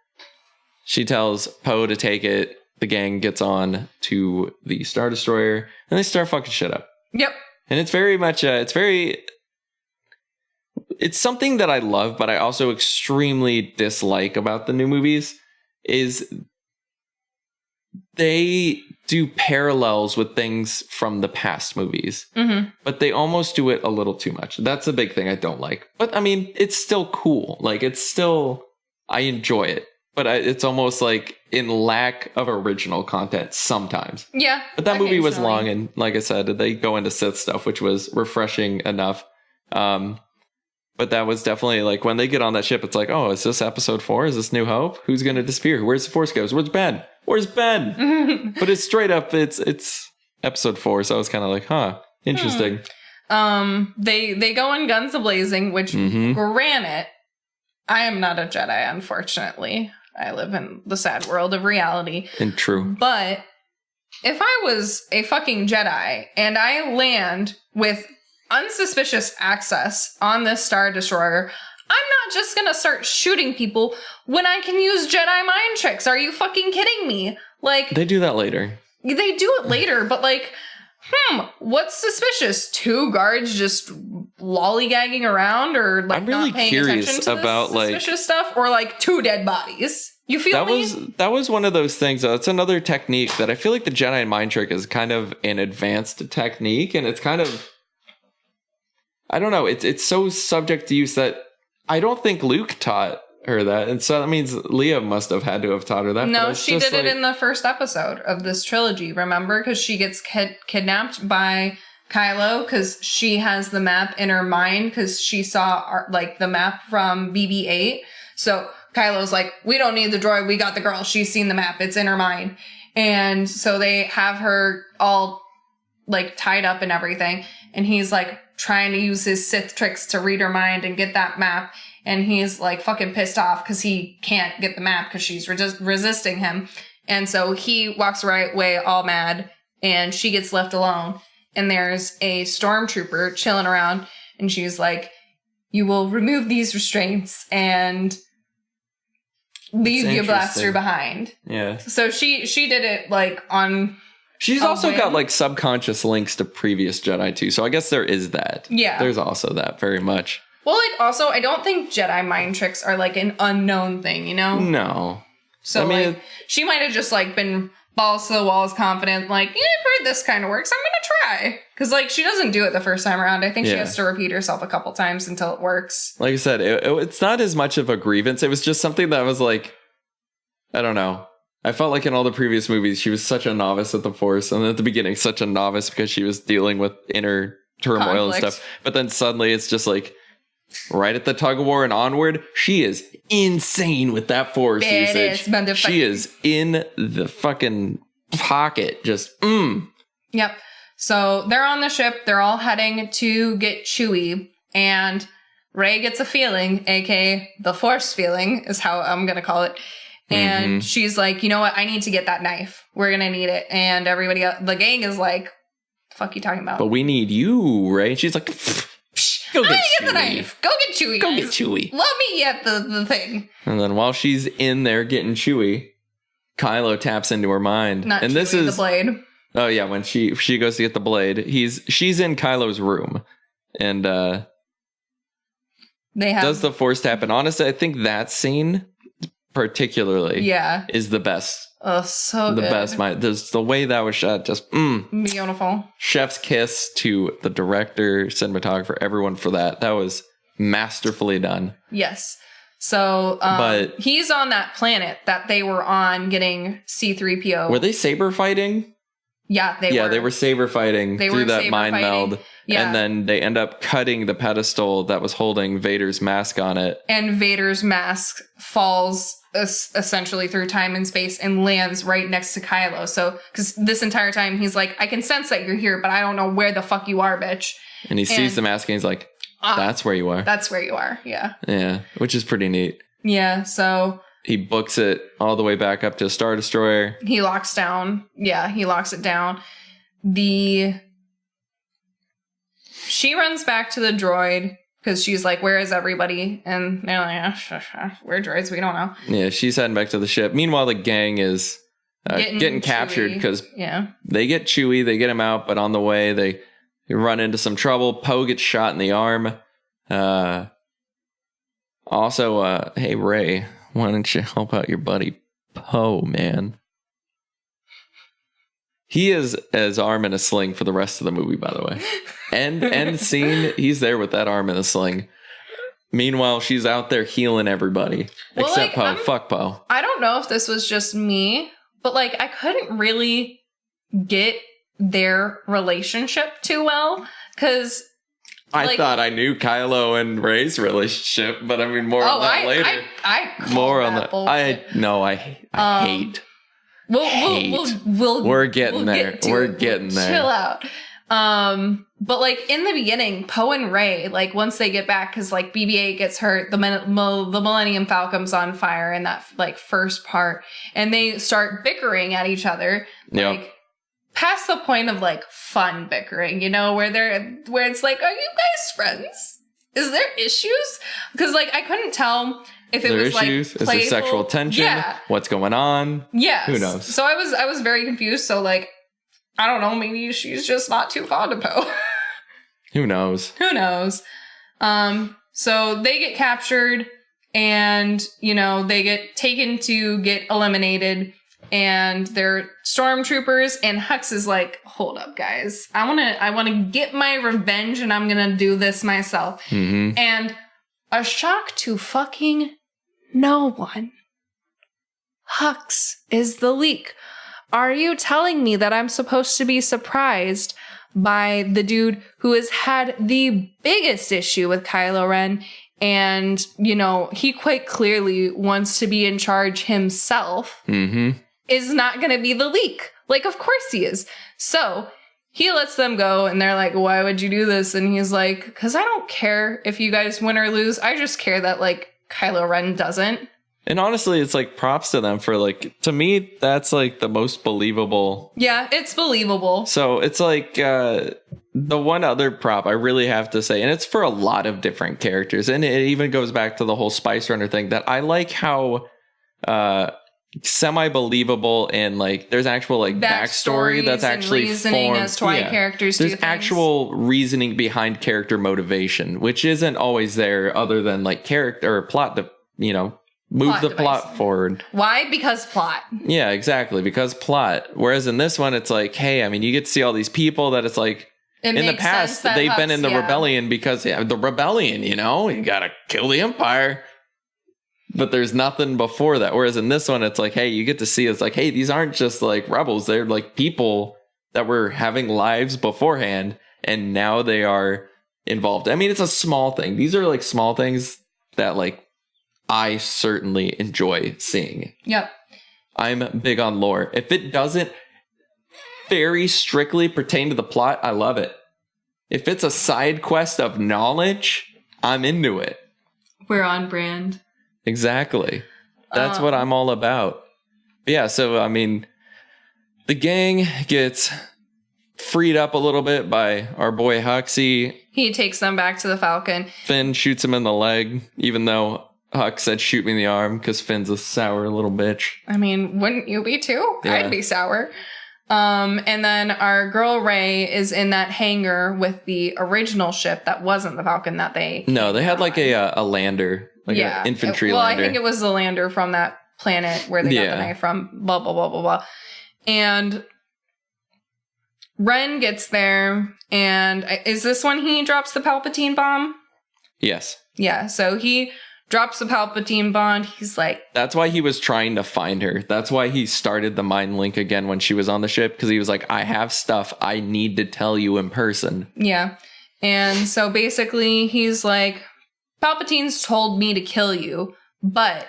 she tells Poe to take it. The gang gets on to the Star Destroyer, and they start fucking shit up. Yep. And it's very much, it's something that I love, but I also extremely dislike about the new movies, is they do parallels with things from the past movies, but they almost do it a little too much. That's a big thing I don't like. But I mean, it's still cool. Like, it's still, I enjoy it. But it's almost like in lack of original content sometimes. Yeah. But that movie was long, and like I said, they go into Sith stuff, which was refreshing enough. But that was definitely like when they get on that ship, it's like, oh, is this episode 4? Is this New Hope? Who's going to disappear? Where's the Force Ghost? Where's Ben? Where's Ben? But it's straight up, it's episode 4. So I was kind of like, huh, interesting. They go in guns a-blazing, which granted, I am not a Jedi, unfortunately. I live in the sad world of reality. And true. But if I was a fucking Jedi and I land with unsuspicious access on this Star Destroyer, I'm not just gonna start shooting people when I can use Jedi mind tricks. Are you fucking kidding me? Like, they do that later. They do it later, but like, what's suspicious? 2 guards just lollygagging around, or like I'm really not paying curious attention to about this suspicious stuff, or like 2 dead bodies. You feel that was one of those things. It's another technique that I feel like the Jedi mind trick is kind of an advanced technique, and it's kind of, I don't know. It's so subject to use that I don't think Luke taught her that, and so that means Leah must have had to have taught her that. No, she did it in the first episode of this trilogy. Remember, because she gets kidnapped by Kylo because she has the map in her mind because she saw like the map from BB-8. So Kylo's like, we don't need the droid. We got the girl. She's seen the map. It's in her mind. And so they have her all like tied up and everything. And he's like trying to use his Sith tricks to read her mind and get that map. And he's like fucking pissed off because he can't get the map because she's resisting him. And so he walks away all mad, and she gets left alone. And there's a stormtrooper chilling around, and she's like, you will remove these restraints and leave your blaster behind. Yeah. So she did it like on... She's also got like subconscious links to previous Jedi too. So I guess there is that. Yeah. There's also that very much. Well, like also, I don't think Jedi mind tricks are like an unknown thing, you know? No. So I mean, like, she might have just like been balls to the walls confident, like, yeah, I've heard this kind of works. I'm going to try. Because like she doesn't do it the first time around. I think she has to repeat herself a couple times until it works. Like I said, it's not as much of a grievance. It was just something that was like, I don't know. I felt like in all the previous movies, she was such a novice at the Force. And at the beginning, such a novice because she was dealing with inner turmoil and stuff. But then suddenly it's just like, right at the tug of war and onward, she is insane with that Force usage. She is in the fucking pocket. Just, Yep. So they're on the ship. They're all heading to get Chewie. And Rey gets a feeling, aka the Force feeling is how I'm going to call it. And she's like, you know what? I need to get that knife. We're going to need it. And everybody else, the gang is like, the fuck you talking about? But we need you, Rey. She's like, go get the knife. Go get Chewie. Go get Chewie. Let me get the thing. And then while she's in there getting Chewie, Kylo taps into her mind. Not and Chewie, this is the blade. Oh yeah, when she goes to get the blade, she's in Kylo's room, and does the Force tap. And honestly, I think that scene particularly is the best. Oh, so the good. best. The way that was shot, just beautiful. Chef's kiss to the director, cinematographer, everyone for that. That was masterfully done. Yes. So, but he's on that planet that they were on getting C-3PO. Were they saber fighting? Yeah, they were. Yeah, they were saber fighting through that mind meld. Yeah. And then they end up cutting the pedestal that was holding Vader's mask on it. And Vader's mask falls essentially through time and space and lands right next to Kylo. So, because this entire time he's like, I can sense that you're here, but I don't know where the fuck you are, bitch. And he sees the mask and he's like, that's where you are. That's where you are, yeah. Yeah, which is pretty neat. Yeah, so... He books it all the way back up to a Star Destroyer. He locks down. Yeah, he locks it down. She runs back to the droid because she's like, where is everybody? And they're like, we're droids, we don't know. Yeah, she's heading back to the ship. Meanwhile, the gang is getting captured because they get Chewie, they get him out, but on the way, they run into some trouble. Poe gets shot in the arm. Also, hey, Rey, why don't you help out your buddy Poe, man? He is his arm in a sling for the rest of the movie, by the way. End scene, he's there with that arm in a sling. Meanwhile, she's out there healing everybody. Well, except Poe. Fuck Poe. I don't know if this was just me, but I couldn't really get their relationship too well, because I thought I knew Kylo and Rey's relationship, but I mean more on that later. More on that. I hate. We're getting there. We're getting there. Chill out. But in the beginning, Poe and Rey, once they get back, because BB-8 gets hurt, the Millennium Falcon's on fire in that first part, and they start bickering at each other. Past the point of fun bickering, where it's like, are you guys friends? Is there issues? Because I couldn't tell if it was issues? Is there sexual tension? Yeah. What's going on? Yes. Who knows? So I was very confused. So I don't know, maybe she's just not too fond of Poe. Who knows? So they get captured and, they get taken to get eliminated. And they're stormtroopers, and Hux is like, hold up, guys. I want to get my revenge, and I'm going to do this myself. Mm-hmm. And a shock to fucking no one, Hux is the leak. Are you telling me that I'm supposed to be surprised by the dude who has had the biggest issue with Kylo Ren? And, he quite clearly wants to be in charge himself. Mm-hmm. Is not going to be the leak. Of course he is. So he lets them go and they're like, why would you do this? And he's like, because I don't care if you guys win or lose. I just care that Kylo Ren doesn't. And honestly, it's props to them for to me, that's the most believable. Yeah, it's believable. So it's the one other prop I really have to say, and it's for a lot of different characters. And it even goes back to the whole Spice Runner thing that I like how, semi-believable and there's actual backstory that's actually reasoning formed. As to why characters there's do things. Actual reasoning behind character motivation, which isn't always there other than character or plot to move the plot forward. Why? Because plot. Yeah, exactly, because plot. Whereas in this one it's hey, I mean, you get to see all these people that it's in the past they've been in the rebellion because the rebellion, you gotta kill the Empire. But there's nothing before that. Whereas in this one, it's hey, you get to see it's hey, these aren't just rebels. They're people that were having lives beforehand. And now they are involved. I mean, it's a small thing. These are small things that I certainly enjoy seeing. Yep. I'm big on lore. If it doesn't very strictly pertain to the plot, I love it. If it's a side quest of knowledge, I'm into it. We're on brand. Exactly. That's what I'm all about. But yeah, so, I mean, the gang gets freed up a little bit by our boy Huxley. He takes them back to the Falcon. Finn shoots him in the leg, even though Huck said shoot me in the arm because Finn's a sour little bitch. I mean, wouldn't you be too? Yeah. I'd be sour. And then our girl Ray is in that hangar with the original ship that wasn't the Falcon that they... No, they had like a lander, like an infantry lander. I think it was the lander from that planet where they got the knife from, blah, blah, blah, blah, blah. And Ren gets there, and is this when he drops the Palpatine bomb? Yes. Yeah, so he drops the Palpatine bomb. He's like... That's why he was trying to find her. That's why he started the mind link again when she was on the ship, because he was like, I have stuff I need to tell you in person. Yeah. And so basically he's like, Palpatine's told me to kill you, but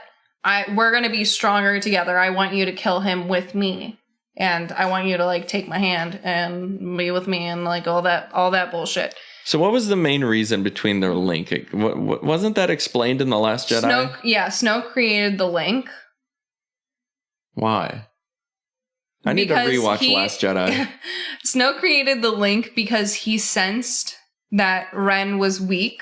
we're going to be stronger together. I want you to kill him with me. And I want you to like take my hand and be with me and like all that bullshit. So what was the main reason between their link? Wasn't that explained in The Last Jedi? Snoke created the link. Why? I need to rewatch Last Jedi. Snoke created the link because he sensed that Ren was weak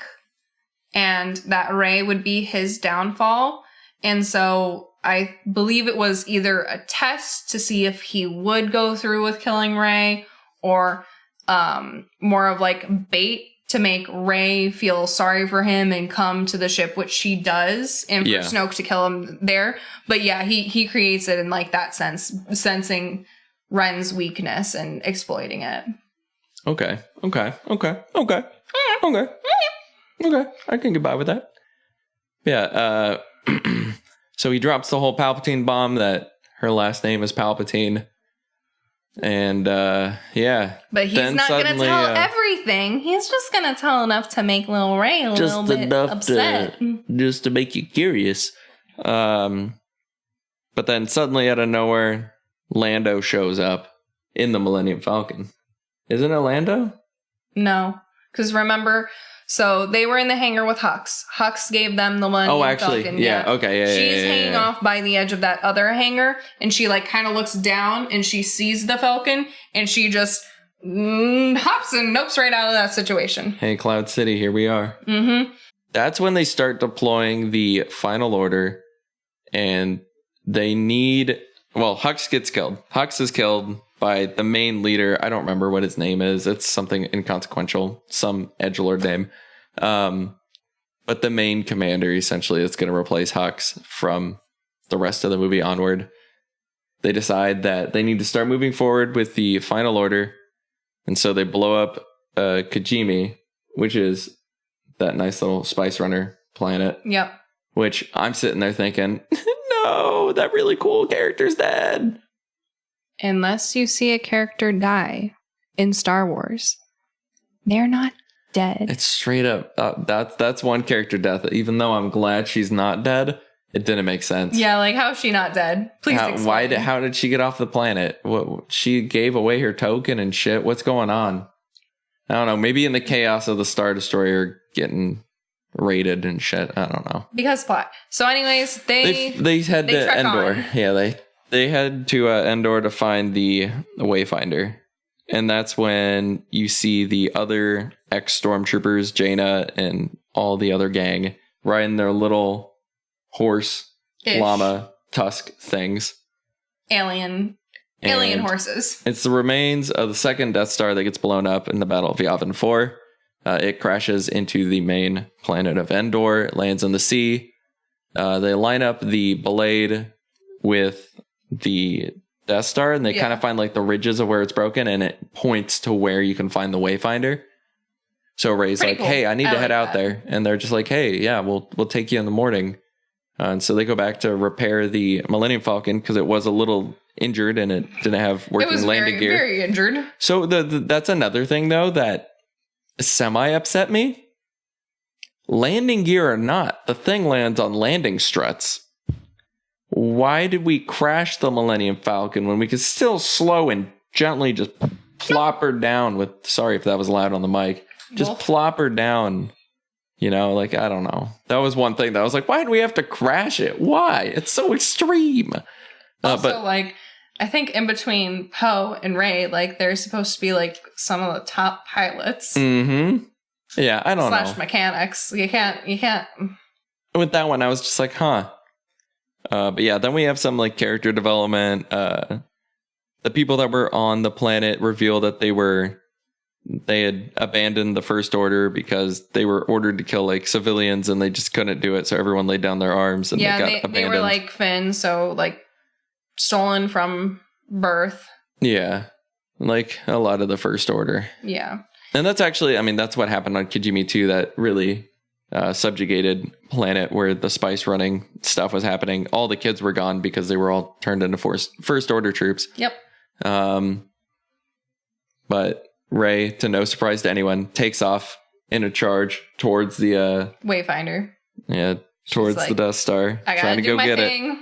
and that Rey would be his downfall. And so I believe it was either a test to see if he would go through with killing Rey, or more of like bait to make Rey feel sorry for him and come to the ship, which she does, and for Snoke to kill him there. But yeah, he creates it in like that sense, sensing Ren's weakness and exploiting it. Okay. I can get by with that. Yeah. So he drops the whole Palpatine bomb that her last name is Palpatine. And but he's not gonna tell everything. He's just gonna tell enough to make little Rey a little bit upset, just to make you curious. But then suddenly out of nowhere, Lando shows up in the Millennium Falcon. Isn't it Lando? No, because remember, so they were in the hangar with Hux. Hux gave them the Millennium Falcon. Yeah, okay, yeah. She's hanging off by the edge of that other hangar, and she like kind of looks down, and she sees the Falcon, and she just hops and nopes right out of that situation. Hey, Cloud City, here we are. Mm-hmm. That's when they start deploying the Final Order, and they need... Well, Hux gets killed. Hux is killed by the main leader. I don't remember what his name is. It's something inconsequential, some edgelord name. But the main commander, essentially, that's going to replace Hux from the rest of the movie onward. They decide that they need to start moving forward with the Final Order. And so they blow up Kijimi, which is that nice little Spice Runner planet. Yep. Which I'm sitting there thinking, no, that really cool character's dead. Unless you see a character die in Star Wars, they're not dead. It's straight up. That's one character death. Even though I'm glad she's not dead, it didn't make sense. Yeah, like how is she not dead? Please explain. How did she get off the planet? She gave away her token and shit. What's going on? I don't know. Maybe in the chaos of the Star Destroyer getting raided and shit. I don't know. Because plot. So, anyways, they head to Endor. On. Yeah, they head to Endor to find the Wayfinder. And that's when you see the other ex-stormtroopers, Jaina and all the other gang, riding their little llama tusk things. Alien horses. It's the remains of the second Death Star that gets blown up in the Battle of Yavin 4. It crashes into the main planet of Endor. It lands in the sea. They line up the blade with the Death Star, and they kind of find like the ridges of where it's broken, and it points to where you can find the Wayfinder. So Rey's pretty like, cool. Hey, I need to head out there. And they're just like, hey, yeah, we'll take you in the morning. And so they go back to repair the Millennium Falcon because it was a little injured and it didn't have working landing gear. Very injured. So that's another thing, though, that semi-upset me. Landing gear or not, the thing lands on landing struts. Why did we crash the Millennium Falcon when we could still slow and gently just plop her down with... Sorry if that was loud on the mic. Just plop her down You know, like, I don't know. That was one thing that I was like, why do we have to crash it? Why? It's so extreme. Also, like, I think in between Poe and Rey, like, they're supposed to be, like, some of the top pilots. Mm-hmm. Yeah, I don't know. / mechanics. You can't. With that one, I was just like, huh. But yeah, then we have some, like, character development. The people that were on the planet reveal that they had abandoned the First Order because they were ordered to kill, like, civilians, and they just couldn't do it. So everyone laid down their arms and they got abandoned. They were like Finn, so, like, stolen from birth. Yeah. Like a lot of the First Order. Yeah. And that's actually, I mean, that's what happened on Kijimi too, that really subjugated planet where the spice running stuff was happening. All the kids were gone because they were all turned into First Order troops. Yep. But Rey, to no surprise to anyone, takes off in a charge towards the Wayfinder. Yeah, towards the Death Star, trying to go get it.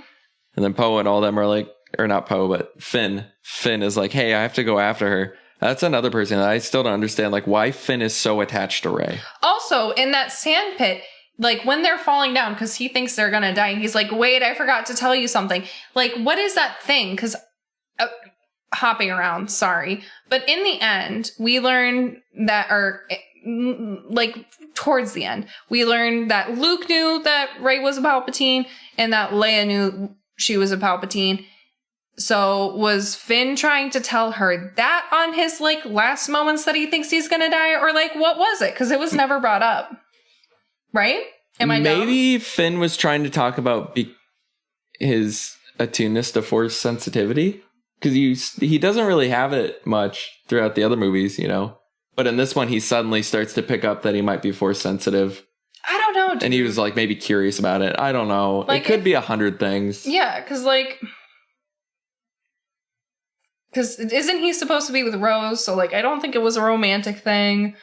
And then Poe and all them are like, or not Poe, but Finn. Finn is like, hey, I have to go after her. That's another person that I still don't understand, like, why Finn is so attached to Rey. Also, in that sand pit, like, when they're falling down, because he thinks they're gonna die, and he's like, wait, I forgot to tell you something. Like, what is that thing? Because hopping around, sorry. But in the end, we learn that, or, like, towards the end, we learned that Luke knew that Rey was a Palpatine, and that Leia knew she was a Palpatine. So was Finn trying to tell her that on his, like, last moments that he thinks he's gonna die? Or, like, what was it? Because it was never brought up. Right? Am I Maybe dumb? Finn was trying to talk about his attuneness to Force sensitivity. Because he doesn't really have it much throughout the other movies, you know. But in this one, he suddenly starts to pick up that he might be Force sensitive. I don't know, dude. And he was, like, maybe curious about it. I don't know. Like, it could be 100 things. Yeah, because, like... Because isn't he supposed to be with Rose? So, like, I don't think it was a romantic thing.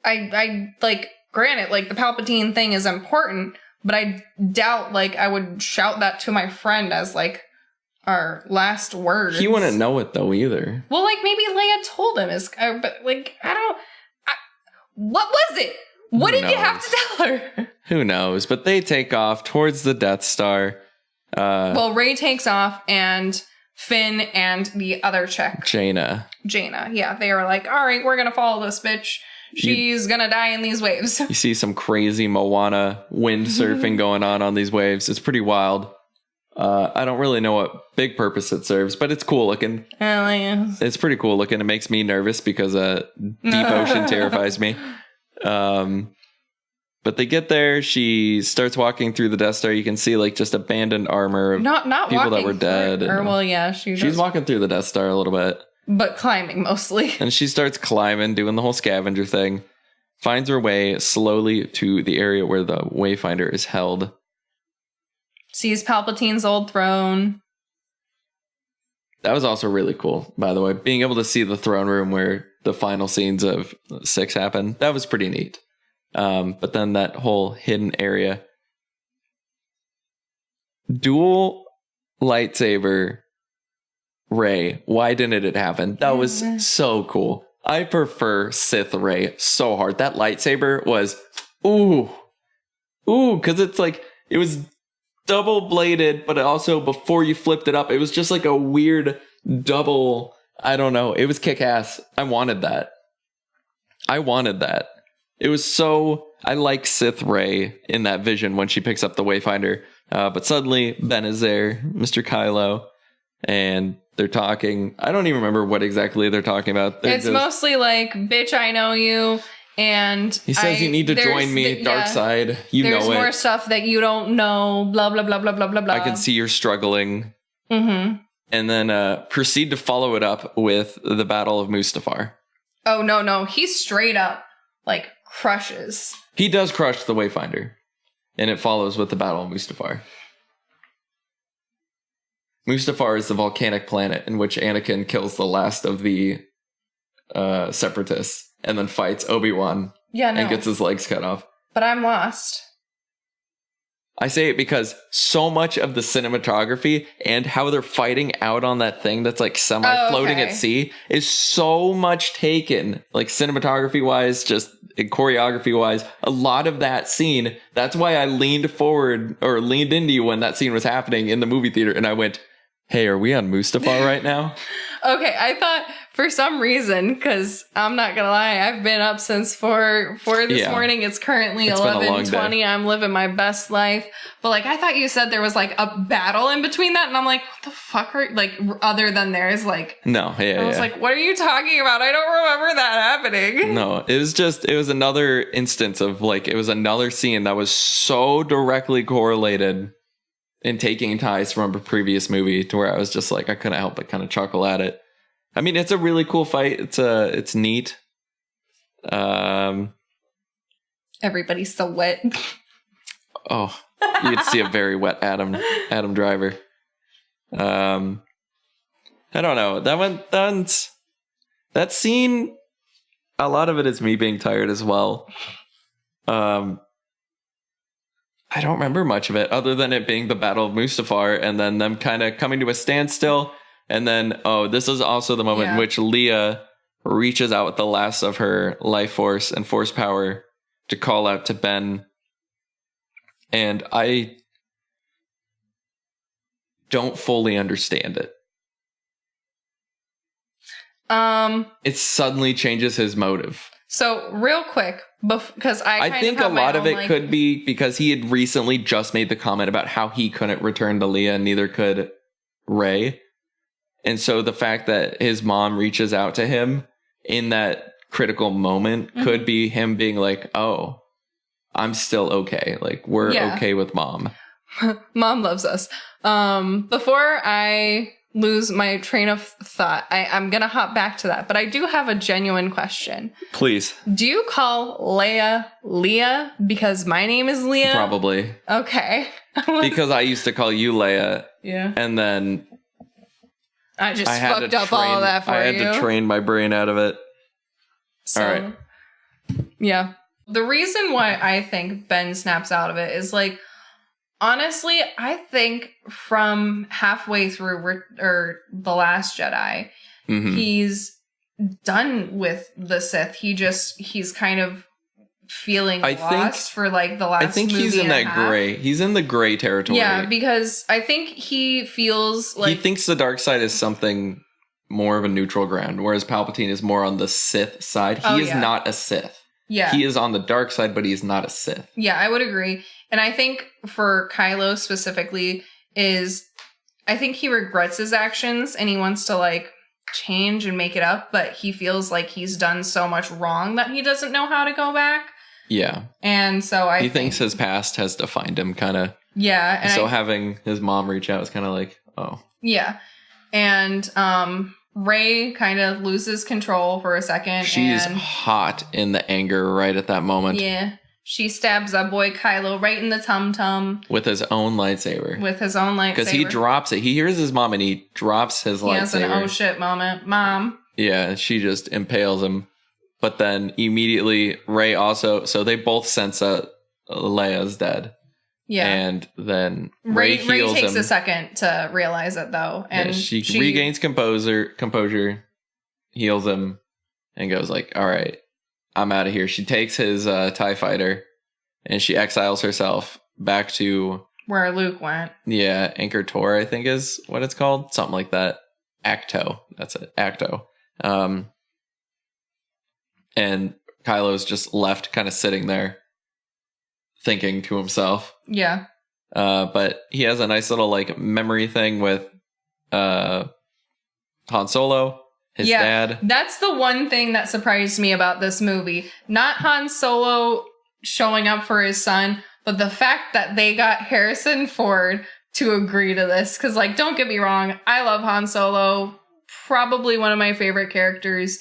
I like, granted, like, the Palpatine thing is important, but I doubt, like, I would shout that to my friend as, like, our last words. He wouldn't know it, though, either. Well, like, maybe Leia told him. But, like, what was it? What did you have to tell her? Who knows? But they take off towards the Death Star. Well, Rey takes off, and Finn and the other chick, Jaina, yeah, they were like, all right, we're gonna follow this bitch. She's gonna die in these waves. You see some crazy Moana windsurfing going on these waves. It's pretty wild. I don't really know what big purpose it serves, but it's cool looking. It's pretty cool looking. It makes me nervous because deep ocean terrifies me. But they get there. She starts walking through the Death Star. You can see, like, just abandoned armor of not people that were dead. Well, yeah, she's walking through the Death Star a little bit, but climbing mostly. And she starts climbing, doing the whole scavenger thing. Finds her way slowly to the area where the Wayfinder is held. Sees Palpatine's old throne. That was also really cool, by the way. Being able to see the throne room where the final scenes of 6 happen. That was pretty neat. But then that whole hidden area. Dual lightsaber Rey. Why didn't it happen? That was so cool. I prefer Sith Rey so hard. That lightsaber was, because it's like, it was double bladed, but also before you flipped it up, it was just like a weird double, I don't know. It was kick-ass. I wanted that. It was so, I like Sith Rey in that vision when she picks up the Wayfinder. But suddenly Ben is there, Mr. Kylo, and they're talking. I don't even remember what exactly they're talking about. It's mostly like, bitch, I know you. And he says, you need to join me, dark side. There's more stuff that you don't know, blah, blah, blah, blah, blah, blah, blah. I can see you're struggling. Mm-hmm. And then proceed to follow it up with the Battle of Mustafar. Oh, no. He's straight up, like, crushes. He does crush the Wayfinder. And it follows with the Battle of Mustafar. Mustafar is the volcanic planet in which Anakin kills the last of the Separatists. And then fights Obi-Wan. Yeah, no. And gets his legs cut off. But I'm lost. I say it because so much of the cinematography and how they're fighting out on that thing that's like semi-floating at sea is so much taken, like cinematography-wise, just choreography-wise. A lot of that scene, that's why I leaned forward or leaned into you when that scene was happening in the movie theater, and I went, hey, are we on Mustafar right now? Okay, I thought for some reason, because I'm not gonna lie, I've been up since 4 this morning. It's currently 11:20. I'm living my best life. But like, I thought you said there was like a battle in between that, and I'm like, what the fuck are like other than there's like no, I was like, what are you talking about? I don't remember that happening. No, it was another instance of like it was another scene that was so directly correlated in taking ties from a previous movie to where I was just like, I couldn't help but kind of chuckle at it. I mean, it's a really cool fight. It's neat. Everybody's so wet. Oh, you'd see a very wet Adam Driver. I don't know. That scene, a lot of it is me being tired as well. I don't remember much of it other than it being the Battle of Mustafar and then them kind of coming to a standstill. And then, this is also the moment in which Leah reaches out with the last of her life force and force power to call out to Ben. And I don't fully understand it. It suddenly changes his motive. So real quick, because I think a lot of it could be because he had recently just made the comment about how he couldn't return to Leah and neither could Rey. And so the fact that his mom reaches out to him in that critical moment could be him being like, oh, I'm still okay. Like, we're okay with mom. Mom loves us. Before I lose my train of thought, I'm going to hop back to that. But I do have a genuine question. Please. Do you call Leah because my name is Leah? Probably. Okay. Because I used to call you Leia. Yeah. And then I just fucked up all of that for you. I had to train my brain out of it. So, all right. Yeah. The reason why I think Ben snaps out of it is like, honestly, I think from halfway through The Last Jedi, he's done with the Sith. He's kind of feeling lost for like the last. I think movie he's in that gray. He's in the gray territory. Yeah, because I think he feels like he thinks the dark side is something more of a neutral ground, whereas Palpatine is more on the Sith side. He is not a Sith. Yeah, he is on the dark side, but he's not a Sith. Yeah, I would agree. And I think for Kylo specifically I think he regrets his actions and he wants to like change and make it up, but he feels like he's done so much wrong that he doesn't know how to go back. Yeah. And so he thinks his past has defined him kind of. Yeah. And so having his mom reach out is kind of like, oh. Yeah. And Rey kind of loses control for a second. She's hot in the anger right at that moment. Yeah. She stabs our boy Kylo right in the tum-tum. With his own lightsaber. Because he drops it. He hears his mom and he drops his lightsaber. He has an oh shit moment. Mom. Yeah, she just impales him. But then immediately Rey also... So they both sense that Leia's dead. Yeah. And then Rey heals him. Rey takes a second to realize it though. And she regains composure, heals him, and goes like, all right. I'm out of here. She takes his TIE fighter and she exiles herself back to where Luke went. Yeah, Anchor Tor, I think is what it's called. Something like that. Acto. That's it. Acto. And Kylo's just left kind of sitting there thinking to himself. Yeah. But he has a nice little like memory thing with Han Solo. His dad. That's the one thing that surprised me about this movie. Not Han Solo showing up for his son, but the fact that they got Harrison Ford to agree to this. Because, like, don't get me wrong, I love Han Solo. Probably one of my favorite characters.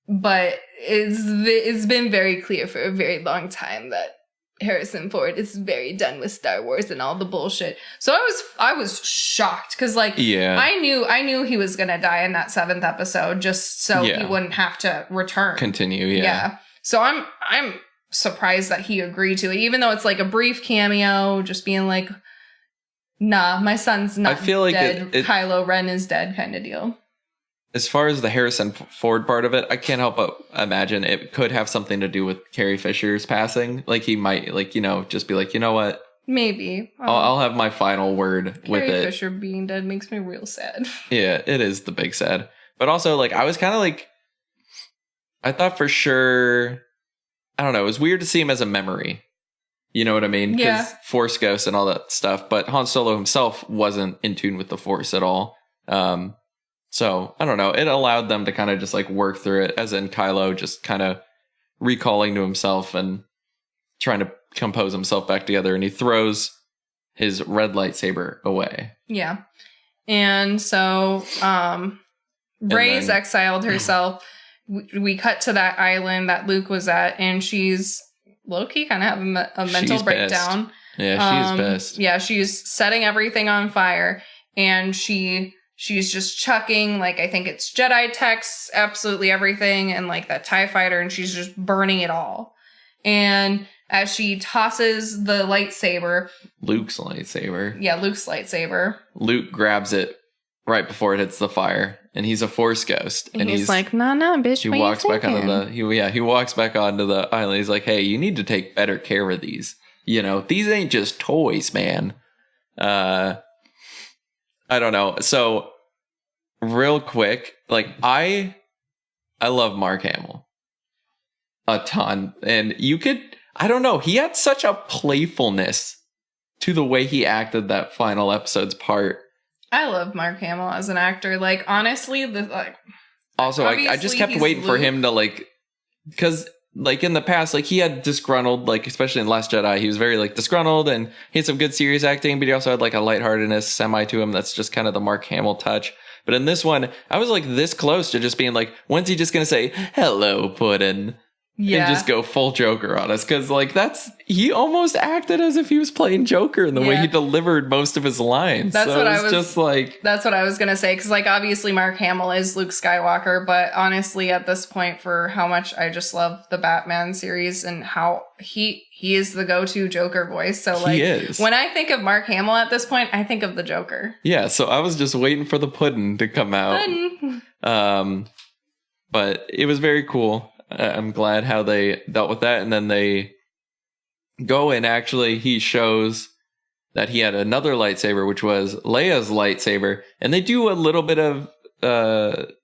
But it's been very clear for a very long time that Harrison Ford is very done with Star Wars and all the bullshit. So I was shocked because I knew he was gonna die in that 7th episode just so he wouldn't have to return. Continue, yeah. So I'm surprised that he agreed to it, even though it's like a brief cameo, just being like, nah, my son's not I feel like dead. Kylo Ren is dead kind of deal. As far as the Harrison Ford part of it, I can't help but imagine it could have something to do with Carrie Fisher's passing. Like he might, like, you know, just be like, you know what? Maybe. I'll have my final word with it. Carrie Fisher being dead makes me real sad. Yeah, it is the big sad. But also, like, I was kind of like, I thought for sure, I don't know, it was weird to see him as a memory. You know what I mean? Yeah. Force Ghost and all that stuff. But Han Solo himself wasn't in tune with the Force at all. So, I don't know. It allowed them to kind of just like work through it, as in Kylo just kind of recalling to himself and trying to compose himself back together. And he throws his red lightsaber away. Yeah. And so Rey's exiled herself. We cut to that island that Luke was at, and she's low-key kind of having a mental breakdown. Pissed. Yeah, she's pissed. Yeah, she's setting everything on fire, and she's just chucking, like, I think it's Jedi texts, absolutely everything, and like that TIE fighter, and she's just burning it all. And as she tosses the lightsaber, Luke's lightsaber. Yeah, Luke's lightsaber. Luke grabs it right before it hits the fire, and he's a Force ghost. And he's like, nah, bitch. He walks back onto he walks back onto the island. He's like, hey, you need to take better care of these. You know, these ain't just toys, man. I don't know. So, real quick, like, I love Mark Hamill a ton, and you could, I don't know, he had such a playfulness to the way he acted that final episode's part. I love Mark Hamill as an actor. Like, honestly, also, I just kept waiting for him to, like, because, like, in the past, like, he had disgruntled, like, especially in Last Jedi, he was very, like, disgruntled, and he had some good serious acting, but he also had, like, a lightheartedness semi to him that's just kind of the Mark Hamill touch. But in this one, I was, like, this close to just being like, when's he just gonna say, hello, Puddin'? Yeah. And just go full Joker on us. Because, like, he almost acted as if he was playing Joker in the way he delivered most of his lines. That's what I was going to say. Because, like, obviously Mark Hamill is Luke Skywalker. But honestly, at this point, for how much I just love the Batman series and how he is the go-to Joker voice. So, like, when I think of Mark Hamill at this point, I think of the Joker. Yeah, so I was just waiting for the pudding to come out. But it was very cool. I'm glad how they dealt with that. And then they go and actually he shows that he had another lightsaber, which was Leia's lightsaber. And they do a little bit of,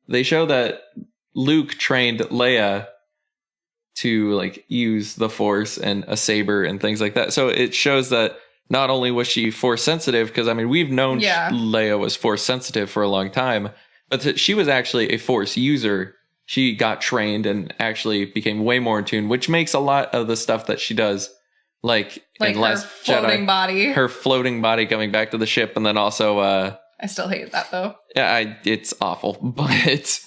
they show that Luke trained Leia to, like, use the Force and a saber and things like that. So it shows that not only was she Force sensitive, because, I mean, we've known Leia was Force sensitive for a long time, but that she was actually a Force user. She got trained and actually became way more in tune, which makes a lot of the stuff that she does, like in Last Jedi, her floating body coming back to the ship, and then also I still hate that though. Yeah, it's awful, but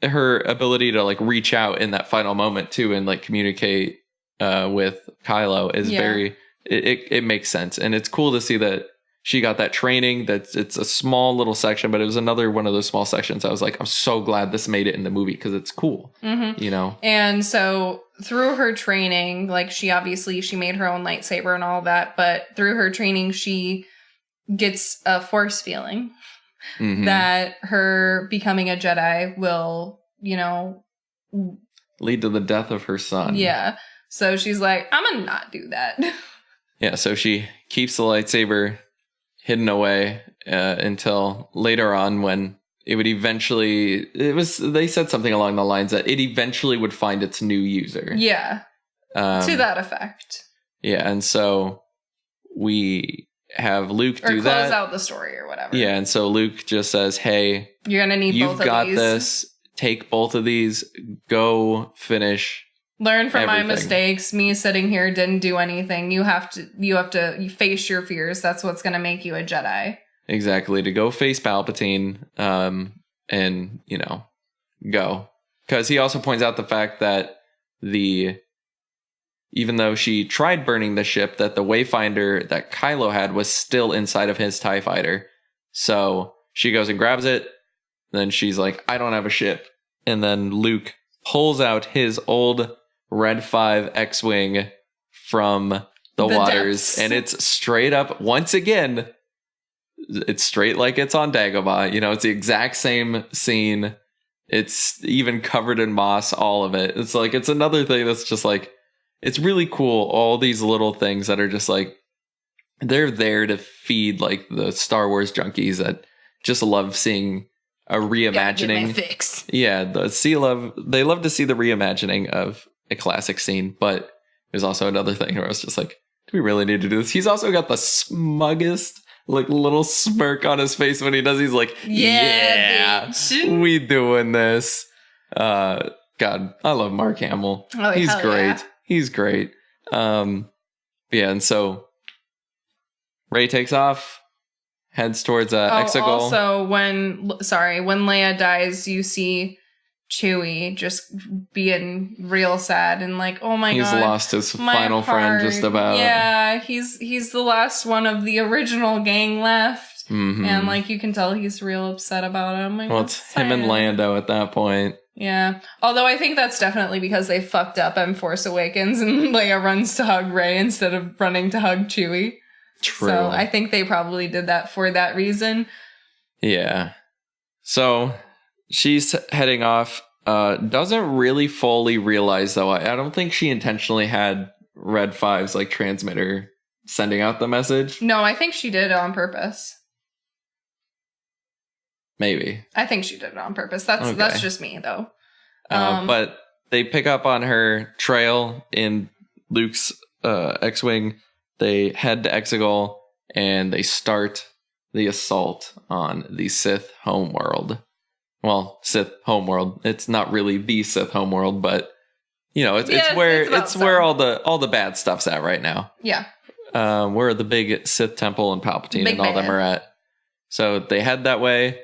her ability to, like, reach out in that final moment too and, like, communicate with Kylo is very it makes sense, and it's cool to see that she got that training. It's a small little section, but it was another one of those small sections. I was like, I'm so glad this made it in the movie because it's cool, you know? And so through her training, like, she made her own lightsaber and all that, but through her training, she gets a Force feeling that her becoming a Jedi will, you know, lead to the death of her son. Yeah. So she's like, I'm gonna not do that. Yeah. So she keeps the lightsaber hidden away until later on when it would eventually, they said something along the lines that it eventually would find its new user. Yeah. To that effect. Yeah. And so we have Luke do that. Or close out the story or whatever. Yeah. And so Luke just says, hey, you're going to need both of these. You've got this. Take both of these. Go finish. Learn from my mistakes. Me sitting here didn't do anything. You have to face your fears. That's what's going to make you a Jedi. Exactly. To go face Palpatine, and, you know, go. Because he also points out the fact that even though she tried burning the ship, that the Wayfinder that Kylo had was still inside of his TIE fighter. So she goes and grabs it. Then she's like, I don't have a ship. And then Luke pulls out his old Red 5 X-Wing from the waters. Depths. And it's straight up, once again, it's straight like it's on Dagobah. You know, it's the exact same scene. It's even covered in moss, all of it. It's like, it's another thing that's just like, it's really cool. All these little things that are just like, they're there to feed like the Star Wars junkies that just love seeing a reimagining. Fix. Yeah, they love to see the reimagining of a classic scene, but there's also another thing where I was just like, do we really need to do this? He's also got the smuggest like little smirk on his face when he does. He's like, yeah, we doing this. God, I love Mark Hamill. Oh, he's great. Yeah. He's great. Yeah, and so Rey takes off, heads towards Exegol. Also, when Leia dies, you see Chewie just being real sad and like, oh my god, he's lost his final friend just about. Yeah, he's the last one of the original gang left, and like you can tell he's real upset about it. I'm like, well, it's him and Lando at that point. Yeah, although I think that's definitely because they fucked up on Force Awakens and Leia runs to hug Rey instead of running to hug Chewie. True. So I think they probably did that for that reason. Yeah. So she's heading off. Doesn't really fully realize, though. I don't think she intentionally had Red 5's like transmitter sending out the message. No, I think she did it on purpose. Maybe. I think she did it on purpose. That's just me, though. But they pick up on her trail in Luke's X-Wing. They head to Exegol, and they start the assault on the Sith homeworld. Well, Sith homeworld. It's not really the Sith homeworld, but you know, it's where all the bad stuff's at right now. Yeah. Where the big Sith temple and Palpatine and all them are at. So they head that way.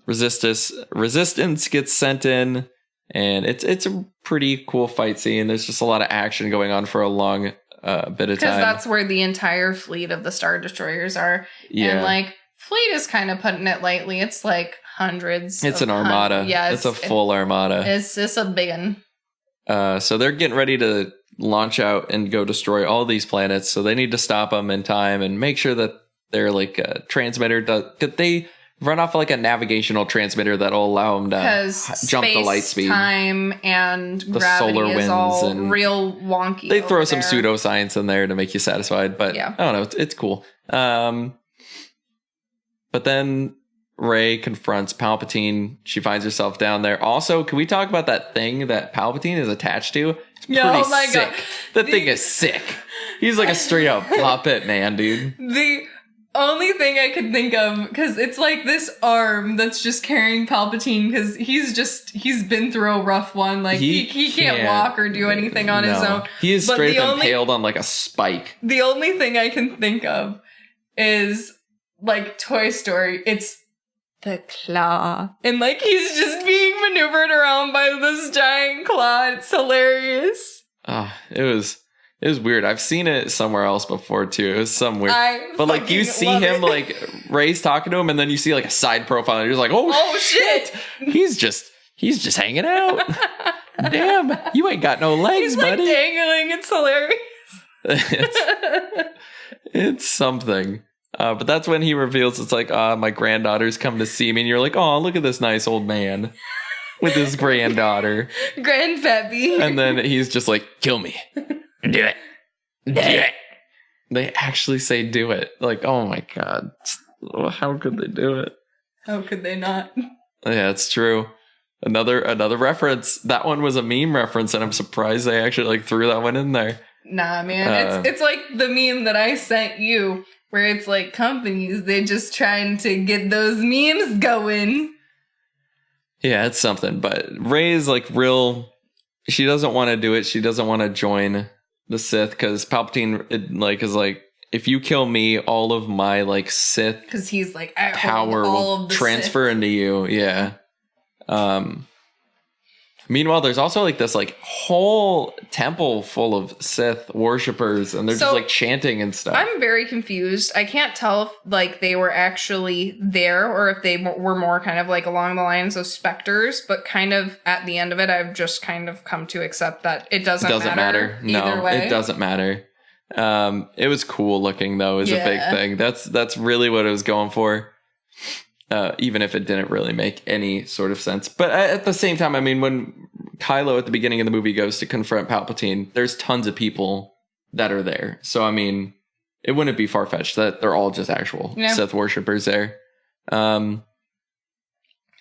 Resistance gets sent in, and it's a pretty cool fight scene. There's just a lot of action going on for a long bit of time. Because that's where the entire fleet of the Star Destroyers are. Yeah. And like, fleet is kind of putting it lightly. It's like hundreds. It's an armada. Yeah. It's a full armada. It's a big one. So they're getting ready to launch out and go destroy all these planets. So they need to stop them in time and make sure that their like transmitter could they run off like a navigational transmitter that'll allow them to jump the light speed. Time and the gravity solar winds is all and real wonky. They throw some pseudoscience in there to make you satisfied, but yeah. I don't know. It's cool. But then Rey confronts Palpatine. She finds herself down there. Also, can we talk about that thing that Palpatine is attached to? It's pretty sick. God. That thing is sick. He's like a straight up puppet man, dude. The only thing I could think of, because it's like this arm that's just carrying Palpatine, because he's been through a rough one. Like he can't walk or do anything on his own. He is straight up impaled on like a spike. The only thing I can think of is like Toy Story. It's the claw. And like he's just being maneuvered around by this giant claw. It's hilarious. It was weird. I've seen it somewhere else before too. It was some weird. But like you see him like Rey's talking to him, and then you see like a side profile, and you're just like, oh shit. He's just hanging out. Damn, you ain't got no legs, he's buddy. Like dangling. It's hilarious. It's something. But that's when he reveals it's like, my granddaughter's come to see me, and you're like, oh, look at this nice old man with his granddaughter. Grandpappy. And then he's just like, kill me. Do it. Do it. They actually say do it. Like, oh my god. How could they do it? How could they not? Yeah, it's true. Another reference. That one was a meme reference, and I'm surprised they actually like threw that one in there. Nah, man. It's like the meme that I sent you, where it's like companies, they're just trying to get those memes going. Yeah, it's something. But Rey is like real. She doesn't want to do it. She doesn't want to join the Sith because Palpatine is like, if you kill me, all of my like Sith, because he's like power will transfer into you. Yeah. Meanwhile, there's also like this like whole temple full of Sith worshippers, and they're just like chanting and stuff. I'm very confused. I can't tell if like they were actually there or if they were more kind of like along the lines of specters, but kind of at the end of it, I've just kind of come to accept that it doesn't matter. No, way. It doesn't matter. It was cool looking though, is a big thing. That's really what it was going for. Even if it didn't really make any sort of sense. But at the same time, I mean, when Kylo at the beginning of the movie goes to confront Palpatine, there's tons of people that are there. So, I mean, it wouldn't be far-fetched that they're all just actual Sith worshippers there.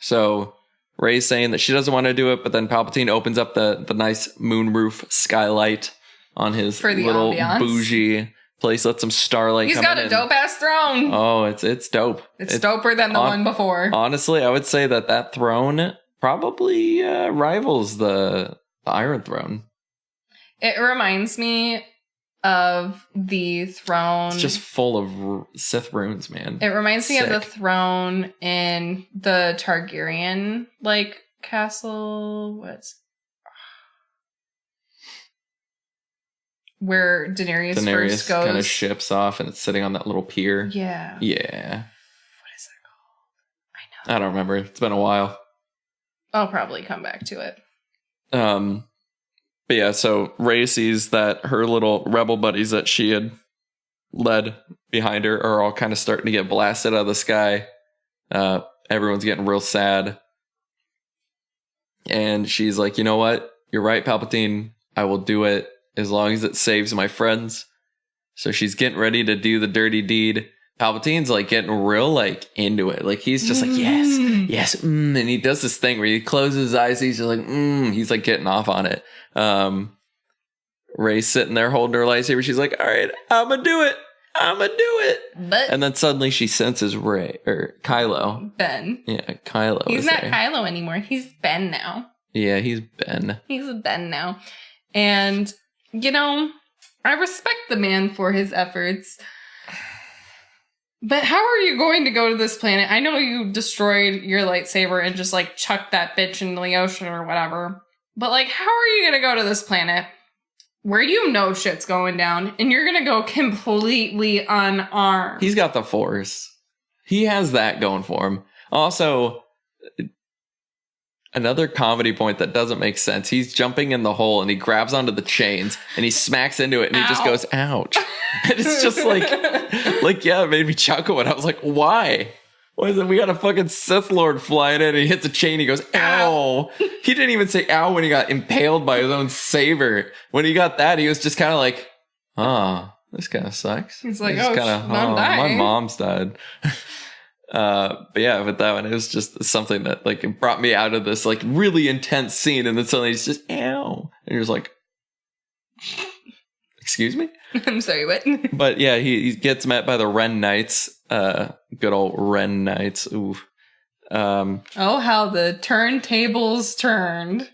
So Rey's saying that she doesn't want to do it, but then Palpatine opens up the nice moonroof skylight on his little ambiance. Bougie place, let some starlight come in. He's got a dope-ass throne. Oh, it's dope. It's doper than the one before. Honestly, I would say that throne probably rivals the Iron Throne. It reminds me of the throne. It's just full of Sith runes, man. It reminds me of the throne in the Targaryen, like, castle. Where Daenerys first goes. Kind of ships off and it's sitting on that little pier. Yeah. Yeah. What is that called? I don't remember. It's been a while. I'll probably come back to it. But yeah, so Rey sees that her little rebel buddies that she had led behind her are all kind of starting to get blasted out of the sky. Everyone's getting real sad. And she's like, you know what? You're right, Palpatine. I will do it. As long as it saves my friends. So she's getting ready to do the dirty deed. Palpatine's like getting real like into it. Like he's just like, yes. And he does this thing where he closes his eyes. He's just like, he's like getting off on it. Rey's sitting there holding her lightsaber. She's like, all right, I'm going to do it. And then suddenly she senses Kylo. Ben. Yeah, Kylo. He's not there. Kylo anymore. He's Ben now. Yeah, he's Ben. He's Ben now. And... you know, I respect the man for his efforts. But how are you going to go to this planet? I know you destroyed your lightsaber and just, like, chucked that bitch into the ocean or whatever. But, like, how are you going to go to this planet where you know shit's going down and you're going to go completely unarmed? He's got the Force. He has that going for him. Also... another comedy point that doesn't make sense. He's jumping in the hole and he grabs onto the chains and he smacks into it and he just goes, ouch. And it's just yeah, it made me chuckle. And I was like, why? What is it? We got a fucking Sith Lord flying in and he hits a chain. He goes, ow. He didn't even say ow when he got impaled by his own saber. When he got that, he was just kind of like, this kind of sucks. He's like, I'm dying. My mom's died. But yeah, with that one, it was just something that like it brought me out of this like really intense scene, and then suddenly he's just ow, and you're just like, excuse me? I'm sorry, what? But yeah, he gets met by the Ren Knights, good old Ren Knights. Ooh. Oh, how the turntables turned,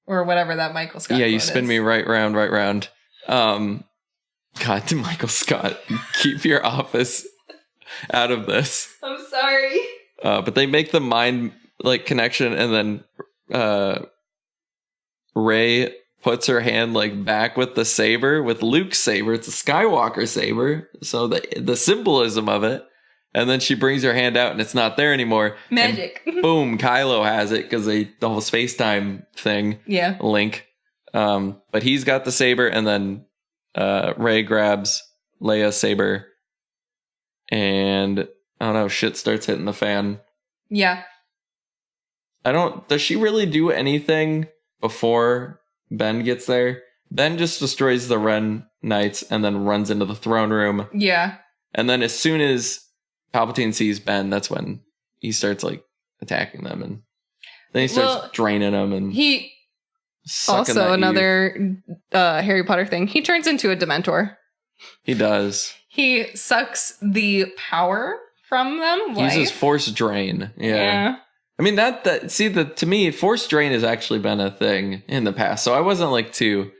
or whatever that Michael Scott. Yeah, you spin me right round. God, Michael Scott, keep your office out of this. I'm sorry. But they make the mind like connection, and then Rey puts her hand like back with the saber, with Luke's saber. It's a Skywalker saber, so the symbolism of it. And then she brings her hand out, and it's not there anymore. Magic. Boom, Kylo has it because the whole space-time thing. Yeah. Link. But he's got the saber, and then Rey grabs Leia's saber. And I don't know, shit starts hitting the fan. Yeah. Does she really do anything before Ben gets there? Ben just destroys the Ren Knights and then runs into the throne room. Yeah. And then as soon as Palpatine sees Ben, that's when he starts like attacking them, and then he starts draining them, and he also another Harry Potter thing. He turns into a Dementor. He does. He sucks the power from them. He uses Force Drain. Yeah. I mean, to me, Force Drain has actually been a thing in the past, so I wasn't like too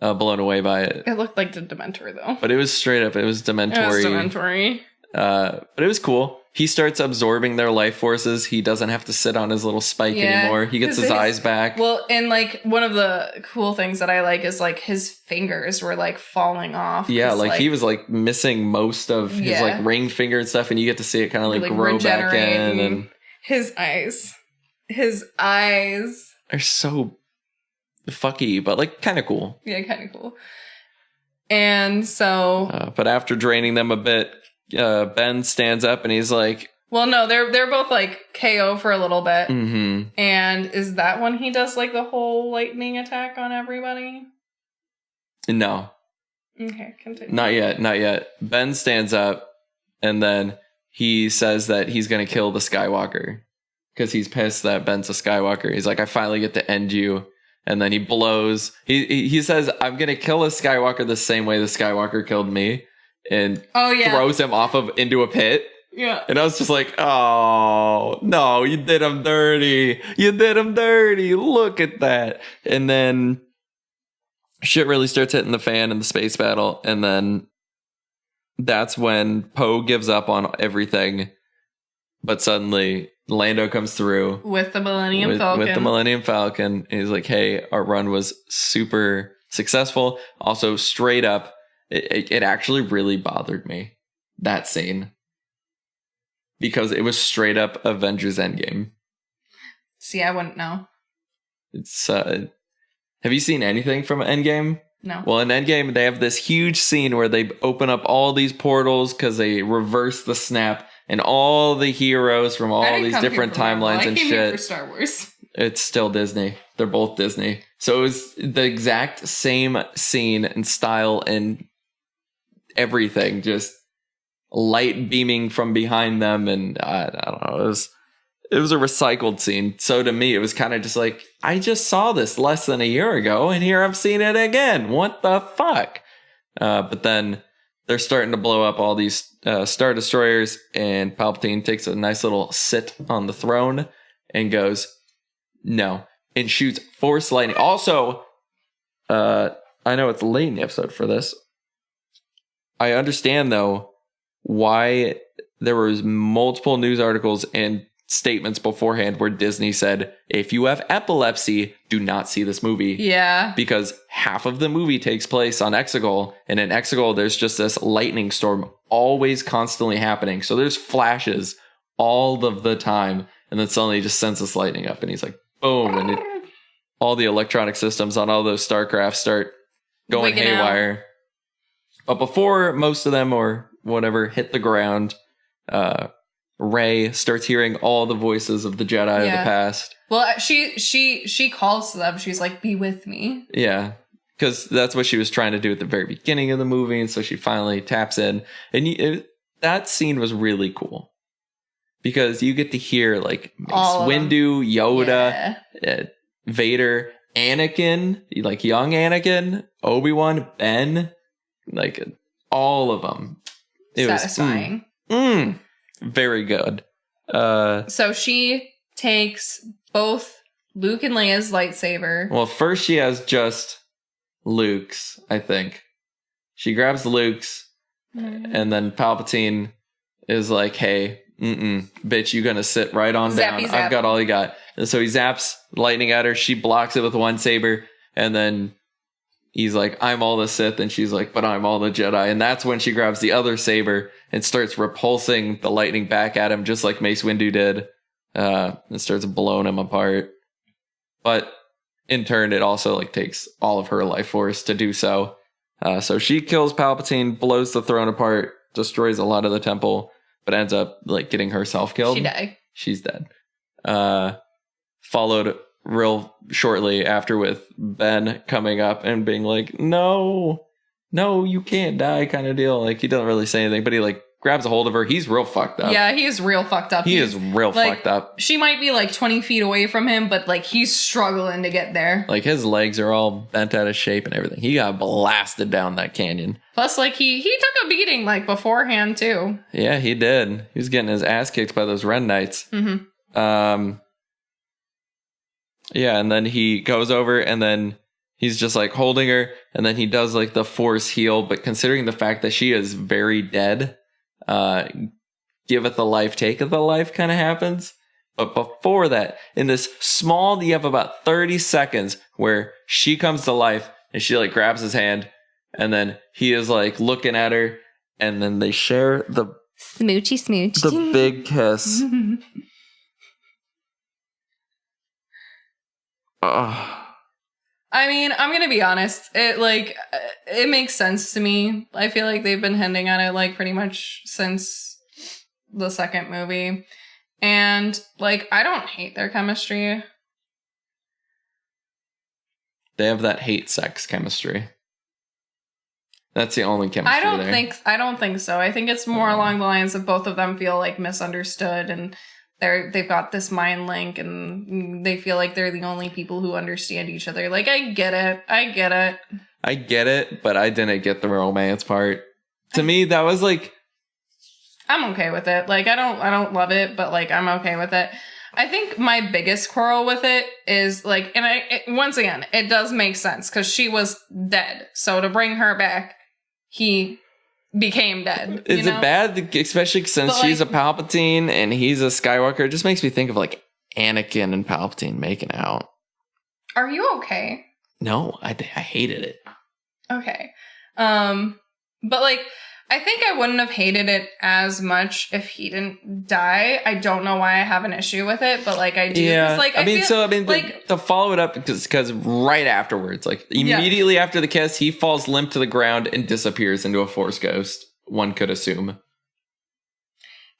blown away by it. It looked like the Dementor, though. But it was straight up, it was Dementor-y. Dementor-y. But it was cool. he starts absorbing their life forces. He doesn't have to sit on his little spike anymore. He gets his eyes back. Well, and like one of the cool things that I like is like his fingers were like falling off. Yeah, like he was like missing most of his like ring finger and stuff, and you get to see it kind of like grow back in. And his eyes are so fucky, but like kind of cool. Yeah, kind of cool. And so, but after draining them a bit, Ben stands up and he's like, well, no, they're both like KO for a little bit. Mm-hmm. And is that when he does like the whole lightning attack on everybody? No. Okay, continue. Not yet. Ben stands up and then he says that he's going to kill the Skywalker because he's pissed that Ben's a Skywalker. He's like, I finally get to end you. And then he blows. He says, I'm going to kill a Skywalker the same way the Skywalker killed me. And throws him into a pit. Yeah. And I was just like, oh, no, you did him dirty. Look at that. And then shit really starts hitting the fan in the space battle. And then that's when Poe gives up on everything. But suddenly Lando comes through. With the Millennium Falcon. With the Millennium Falcon. And he's like, hey, our run was super successful. Also, straight up, it actually really bothered me, that scene. Because it was straight up Avengers Endgame. See, I wouldn't know. It's have you seen anything from Endgame? No. Well, in Endgame, they have this huge scene where they open up all these portals because they reverse the snap, and all the heroes from all these different timelines and shit. I came here for Star Wars. It's still Disney. They're both Disney. So it was the exact same scene and style and everything, just light beaming from behind them, and I don't know, it was a recycled scene. So to me, it was kind of just like, I just saw this less than a year ago, and here I've seen it again. What the fuck? But then they're starting to blow up all these Star Destroyers, and Palpatine takes a nice little sit on the throne and goes, no, and shoots Force lightning. Also, I know it's late in the episode for this. I understand, though, why there was multiple news articles and statements beforehand where Disney said, if you have epilepsy, do not see this movie. Yeah. Because half of the movie takes place on Exegol, and in Exegol, there's just this lightning storm always constantly happening. So there's flashes all of the time, and then suddenly he just sends this lightning up, and he's like, boom, and all the electronic systems on all those Starcraft start going haywire. But before most of them or whatever hit the ground, Rey starts hearing all the voices of the Jedi of the past. Well, she calls to them. She's like, be with me. Yeah, because that's what she was trying to do at the very beginning of the movie. And so she finally taps in. And that scene was really cool. Because you get to hear like Mace Windu, Yoda, Vader, Anakin, like young Anakin, Obi-Wan, Ben, like all of them. It satisfying. Was very good. So she takes both Luke and Leia's lightsaber. Well, first she has just Luke's, I think. She grabs Luke's, and then Palpatine is like, hey, bitch, you gonna sit right on down. Zappy. I've got all you got. And so he zaps lightning at her. She blocks it with one saber, and then he's like, I'm all the Sith, and she's like, but I'm all the Jedi. And that's when she grabs the other saber and starts repulsing the lightning back at him, just like Mace Windu did, and starts blowing him apart. But in turn, it also like takes all of her life force to do so. So she kills Palpatine, blows the throne apart, destroys a lot of the temple, but ends up like getting herself killed. She died. She's dead. Followed real shortly after with Ben coming up and being like, no, you can't die kind of deal. Like he doesn't really say anything, but he like grabs a hold of her. He's real fucked up. Yeah, he is real fucked up. He is real fucked up. She might be like 20 feet away from him, but like he's struggling to get there. Like his legs are all bent out of shape and everything. He got blasted down that canyon. Plus like he took a beating like beforehand too. Yeah, he did. He was getting his ass kicked by those Ren Knights. Yeah, and then he goes over and then he's just like holding her, and then he does like the force heal, but considering the fact that she is very dead, giveth a life, taketh a life kind of happens. But before that, in this small, you have about 30 seconds where she comes to life and she like grabs his hand and then he is like looking at her and then they share the smoochy smooch. The big kiss. I mean, I'm gonna be honest. It makes sense to me. I feel like they've been hinting at it like pretty much since the second movie, and like I don't hate their chemistry. They have that hate sex chemistry. That's the only chemistry. I don't think so. I think it's more along the lines of both of them feel like misunderstood and they've got this mind link and they feel like they're the only people who understand each other. Like, I get it, but I didn't get the romance part. To me, that was like, I'm okay with it. Like, I don't love it, but like, I'm okay with it. I think my biggest quarrel with it is like, once again, it does make sense because she was dead. So to bring her back, he became dead. Is it bad? Especially since she's a Palpatine and he's a Skywalker. It just makes me think of like Anakin and Palpatine making out. Are you okay? No, I hated it. Okay. But like, I think I wouldn't have hated it as much if he didn't die. I don't know why I have an issue with it, but like I do. Yeah, like, to follow it up because right afterwards, like immediately after the kiss, he falls limp to the ground and disappears into a Force ghost. One could assume.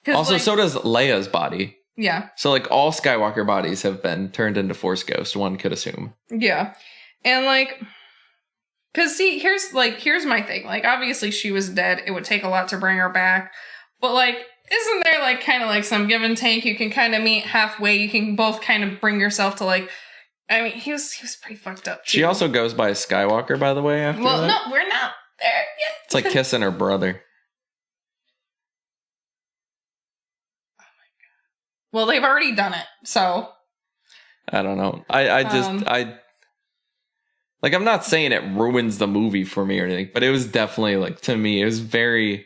Also, like, so does Leia's body. Yeah. So like all Skywalker bodies have been turned into Force ghosts. One could assume. Yeah, and like. Because, see, here's my thing. Like, obviously, she was dead. It would take a lot to bring her back. But, like, isn't there, like, kind of, like, some give and take? You can kind of meet halfway. You can both kind of bring yourself to, like... I mean, he was pretty fucked up, too. She also goes by Skywalker, by the way, after that. No, we're not there yet. It's like kissing her brother. Oh, my God. Well, they've already done it, so... I don't know. Like, I'm not saying it ruins the movie for me or anything, but it was definitely, like, to me, it was very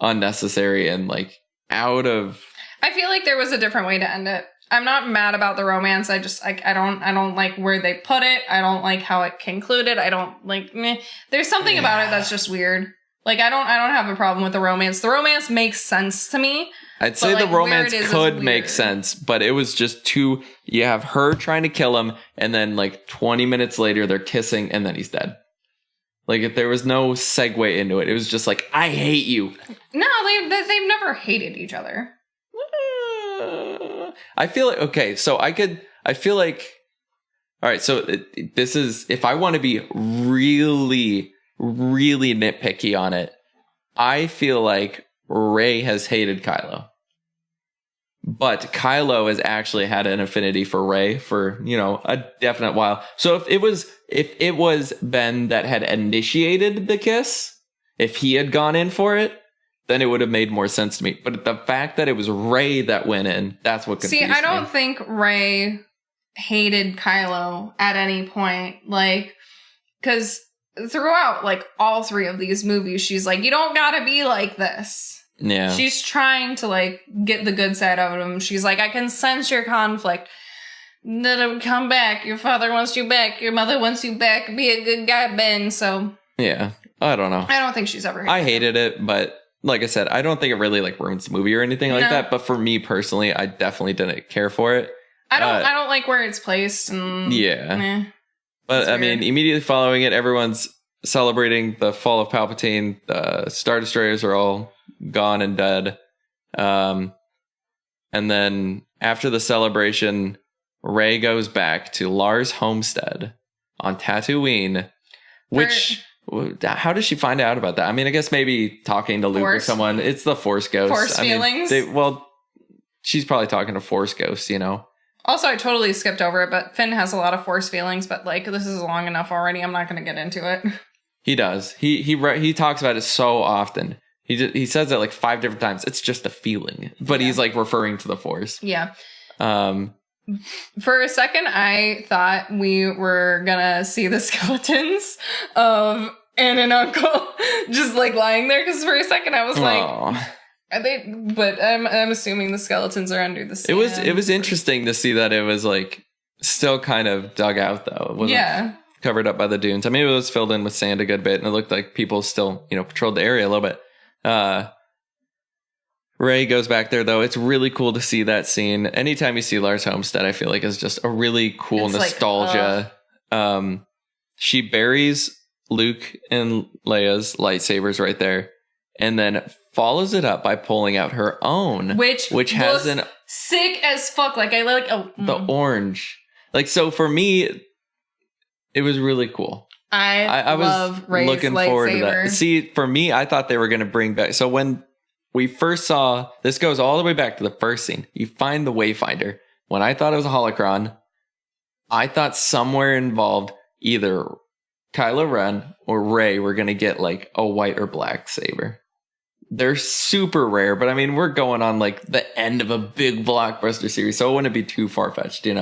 unnecessary and, like, out of... I feel like there was a different way to end it. I'm not mad about the romance. I just, like, I don't like where they put it. I don't like how it concluded. I don't, like, meh. There's something about it that's just weird. Like, I don't have a problem with the romance. The romance makes sense to me. I'd say the romance could make sense, but it was just too... You have her trying to kill him, and then like 20 minutes later, they're kissing, and then he's dead. Like, if there was no segue into it, it was just like, I hate you. No, they've never hated each other. I feel like... Okay, so I feel like... All right, so this is... If I want to be really, really nitpicky on it, I feel like Rey has hated Kylo. But Kylo has actually had an affinity for Rey for, a definite while. So if it was Ben that had initiated the kiss, if he had gone in for it, then it would have made more sense to me. But the fact that it was Rey that went in, that's what confused me. See, I don't think Rey hated Kylo at any point. Like, because throughout, like, all three of these movies, she's like, you don't gotta be like this. Yeah. She's trying to, like, get the good side out of him. She's like, I can sense your conflict. Come back. Your father wants you back. Your mother wants you back. Be a good guy, Ben. So... Yeah. I don't know. I don't think she's ever hated I hated it, but like I said, I don't think it really, like, ruins the movie or anything like that. But for me personally, I definitely didn't care for it. I don't like where it's placed. And, yeah. But, I mean, immediately following it, everyone's celebrating the fall of Palpatine. The Star Destroyers are all gone and dead. And then after the celebration, Rey goes back to Lars' homestead on Tatooine, which... How does she find out about that? I mean, I guess maybe talking to Luke or someone. It's the Force Ghost. Force feelings? She's probably talking to Force Ghosts, Also, I totally skipped over it, but Finn has a lot of Force feelings, but, like, this is long enough already. I'm not going to get into it. He does. He talks about it so often. He says it like 5 different times. It's just a feeling, but he's like referring to the Force. Yeah. For a second, I thought we were gonna see the skeletons of Aunt and Uncle just like lying there. Because for a second, I was like, But I'm assuming the skeletons are under the sand. It was interesting to see that it was like still kind of dug out though. It wasn't covered up by the dunes. I mean, it was filled in with sand a good bit, and it looked like people still, patrolled the area a little bit. Ray goes back there though. It's really cool to see that scene. Anytime you see Lars Homestead, I feel like is just a really cool nostalgia. She buries Luke and Leia's lightsabers right there, and then follows it up by pulling out her own, which has an sick as fuck. Like I like the orange. Like, so for me, it was really cool. I was Rey's looking forward to that. See, for me, I thought they were going to bring back. So when we first saw, this goes all the way back to the first scene. You find the Wayfinder. When I thought it was a holocron, I thought somewhere involved either Kylo Ren or Rey were going to get like a white or black saber. They're super rare, but I mean, we're going on like the end of a big blockbuster series, so it wouldn't be too far-fetched, It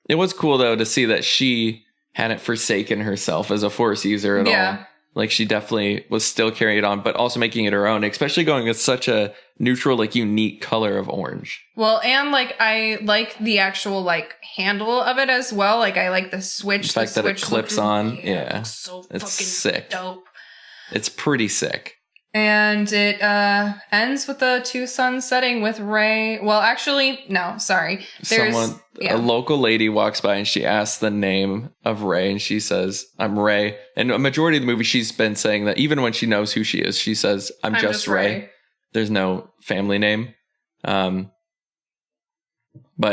was cool though to see that she hadn't forsaken herself as a Force user at all. Like, she definitely was still carrying it on, but also making it her own, especially going with such a neutral, like, unique color of orange. Well, and like I like the actual like handle of it as well. Like, I like the switch. The fact that it clips on, so it's fucking sick. Dope. It's pretty sick. And it ends with the two suns setting with Rey. Well, actually, no, sorry. A local lady walks by and she asks the name of Rey, and she says, "I'm Rey." And a majority of the movie, she's been saying that even when she knows who she is, she says, I'm just Rey. There's no family name. But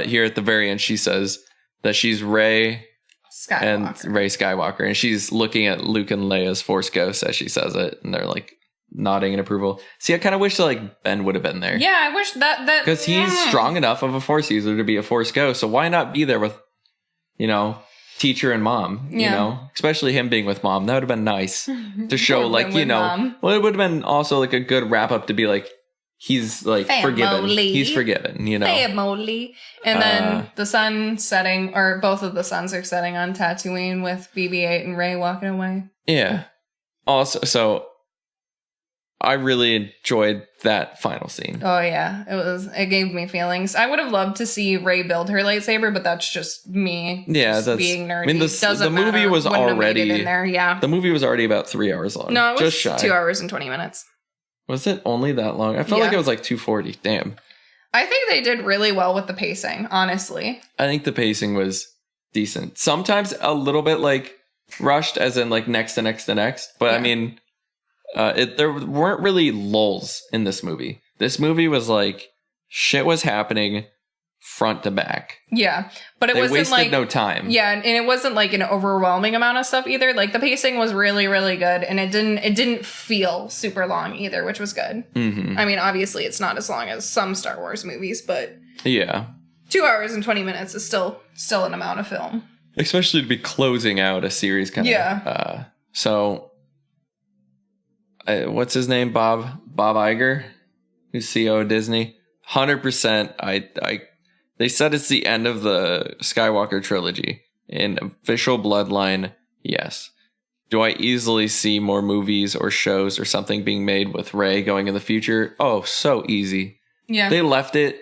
here at the very end, she says that she's Rey and Rey Skywalker. And she's looking at Luke and Leia's Force ghosts as she says it. And they're like nodding in approval. See, I kind of wish that like Ben would have been there. Yeah, I wish that because he's strong enough of a Force user to be a Force ghost. So why not be there with, teacher and mom? Especially him being with mom. That would have been nice to show like mom. Well, it would have been also like a good wrap up to be like he's like forgiven. He's forgiven. Family. And then the sun setting, or both of the suns are setting on Tatooine with BB-8 and Rey walking away. Yeah. Also, so I really enjoyed that final scene. Oh yeah, it gave me feelings. I would have loved to see Rey build her lightsaber, but that's just me. Yeah, that's being nerdy. I mean, the movie was already in there. Yeah, the movie was already about 3 hours long. No, it was just shy. 2 hours and 20 minutes. Was it only that long? I felt like it was like 240. Damn. I think they did really well with the pacing. Honestly, I think the pacing was decent. Sometimes a little bit like rushed, as in like next to next to next. But I mean. There weren't really lulls in this movie. This movie was like shit was happening front to back. Yeah, but it wasn't wasted like no time. Yeah, and it wasn't like an overwhelming amount of stuff either. Like the pacing was really, really good, and it didn't feel super long either, which was good. Mm-hmm. I mean, obviously, it's not as long as some Star Wars movies, but 2 hours and 20 minutes is still an amount of film, especially to be closing out a series. Kind of. Yeah. So. What's his name? Bob Iger, who's CEO of Disney. 100%. They said it's the end of the Skywalker trilogy. In official bloodline, yes. Do I easily see more movies or shows or something being made with Rey going in the future? Oh, so easy. Yeah. They left it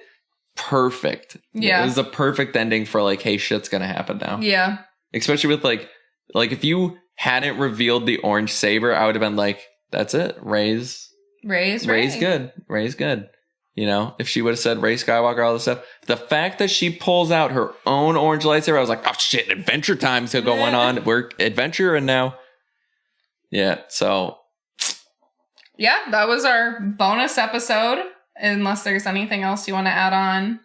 perfect. Yeah. It was a perfect ending for like, hey, shit's gonna happen now. Yeah. Especially with like if you hadn't revealed the orange saber, I would have been like, that's it. Rey's good. Rey's good. If she would have said Rey Skywalker, all this stuff. The fact that she pulls out her own orange lightsaber, I was like, oh shit, adventure time's going on. We're adventuring now. Yeah, so. Yeah, that was our bonus episode. Unless there's anything else you want to add on.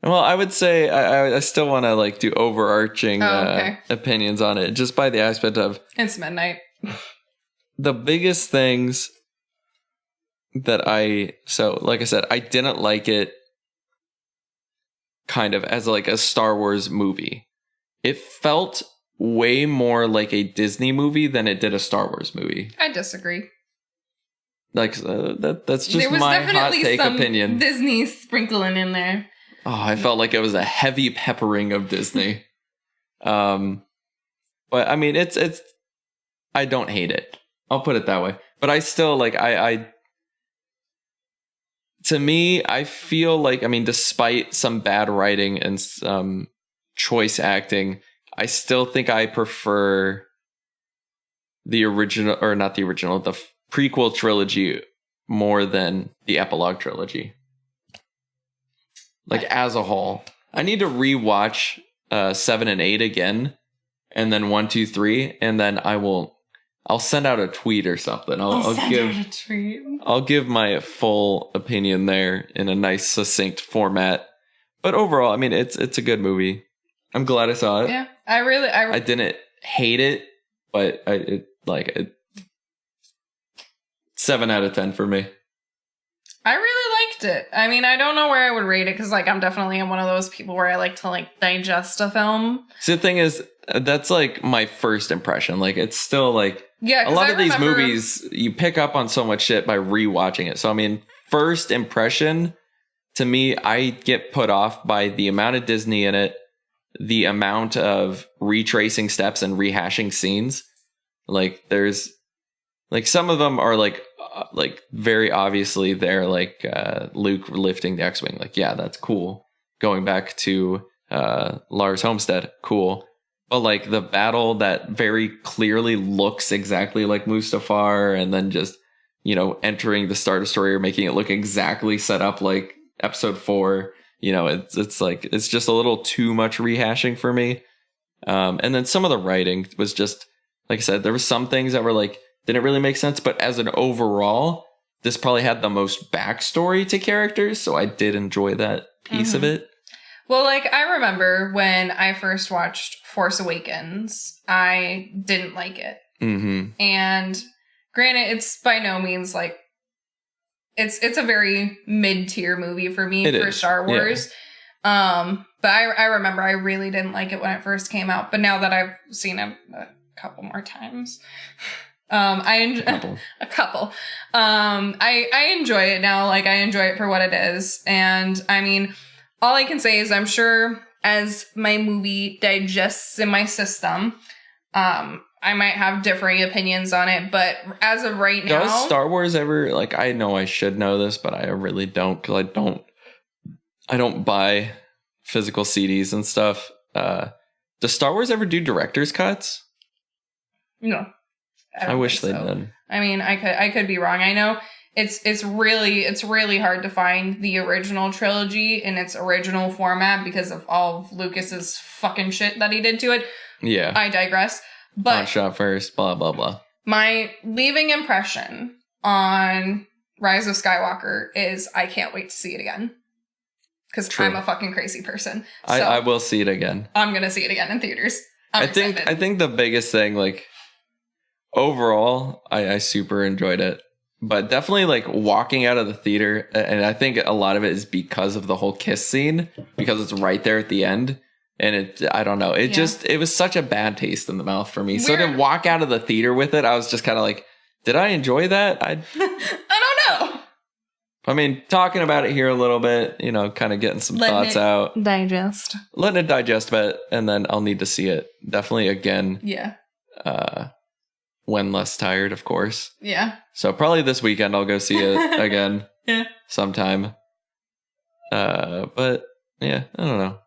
Well, I would say I still want to like do overarching opinions on it, just by the aspect of. It's midnight. The biggest things that like I said, I didn't like it kind of as like a Star Wars movie. It felt way more like a Disney movie than it did a Star Wars movie. I disagree. Like that's just my hot take opinion. Disney sprinkling in there. Oh, I felt like it was a heavy peppering of Disney. But I mean, it's I don't hate it. I'll put it that way. But I still like I to me, I feel like, I mean, despite some bad writing and some choice acting, I still think I prefer the original, or not the original, the prequel trilogy more than the epilogue trilogy. Like, as a whole. I need to rewatch 7 and 8 again, and then 1, 2, 3, and then I'll send out a tweet or something. I'll give my full opinion there in a nice, succinct format. But overall, I mean, it's a good movie. I'm glad I saw it. Yeah, I didn't hate it, but it 7 out of 10 for me. I really liked it. I mean, I don't know where I would rate it because, like, I'm definitely one of those people where I like to, like, digest a film. See, the thing is, that's, like, my first impression. Like, it's still, like, yeah, a lot of these movies, you pick up on so much shit by rewatching it. So, I mean, first impression, to me, I get put off by the amount of Disney in it, the amount of retracing steps and rehashing scenes. Like, there's, like, some of them are, like very obviously they're like Luke lifting the X-Wing. Like, yeah, that's cool. Going back to Lars Homestead, cool. But like the battle that very clearly looks exactly like Mustafar, and then just, you know, entering the Star Destroyer, making it look exactly set up like Episode 4. You know, it's like, it's just a little too much rehashing for me. And then some of the writing was just, like I said, there were some things that were like, didn't really make sense, but as an overall, this probably had the most backstory to characters, so I did enjoy that piece of it. Well, like, I remember when I first watched Force Awakens, I didn't like it. Mm-hmm. And granted, it's by no means like, it's a very mid-tier movie for me for Star Wars. Yeah. But I remember I really didn't like it when it first came out, but now that I've seen it a couple more times, a couple. I enjoy it now. Like, I enjoy it for what it is. And I mean, all I can say is I'm sure as my movie digests in my system, I might have differing opinions on it, but as of right now, does Star Wars ever, like, I know I should know this, but I really don't, because I don't buy physical CDs and stuff. Does Star Wars ever do director's cuts? No. I wish they did. I mean, I could be wrong. I know it's really hard to find the original trilogy in its original format because of all of Lucas's fucking shit that he did to it. Yeah. I digress. But Hot shot first, blah blah blah. My leaving impression on Rise of Skywalker is I can't wait to see it again. Because I'm a fucking crazy person. So I will see it again. I'm gonna see it again in theaters. I think the biggest thing, like, overall, I super enjoyed it, but definitely like walking out of the theater, and I think a lot of it is because of the whole kiss scene, because it's right there at the end, and I don't know, it was such a bad taste in the mouth for me. So to walk out of the theater with it, I was just kind of like, did I enjoy that? I don't know. I mean, talking about it here a little bit, you know, kind of getting some thoughts out, letting it digest a bit, and then I'll need to see it definitely again. Yeah. When less tired, of course. Yeah. So probably this weekend I'll go see it again. Yeah. Sometime. But yeah, I don't know.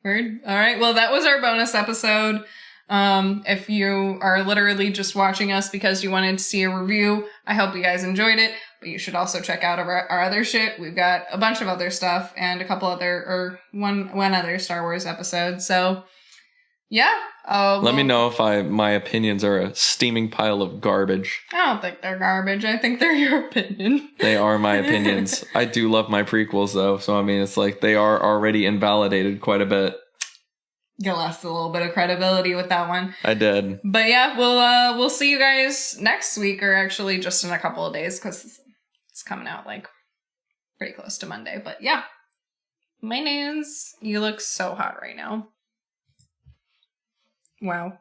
Weird. All right. Well, that was our bonus episode. If you are literally just watching us because you wanted to see a review, I hope you guys enjoyed it. But you should also check out our other shit. We've got a bunch of other stuff and one other Star Wars episode. So yeah. Let me know if my opinions are a steaming pile of garbage. I don't think they're garbage. I think they're your opinion. They are my opinions. I do love my prequels though. So I mean, it's like they are already invalidated quite a bit. You lost a little bit of credibility with that one. I did. But yeah, we'll see you guys next week, or actually just in a couple of days, because it's coming out like pretty close to Monday. But yeah, my nails. You look so hot right now. Wow.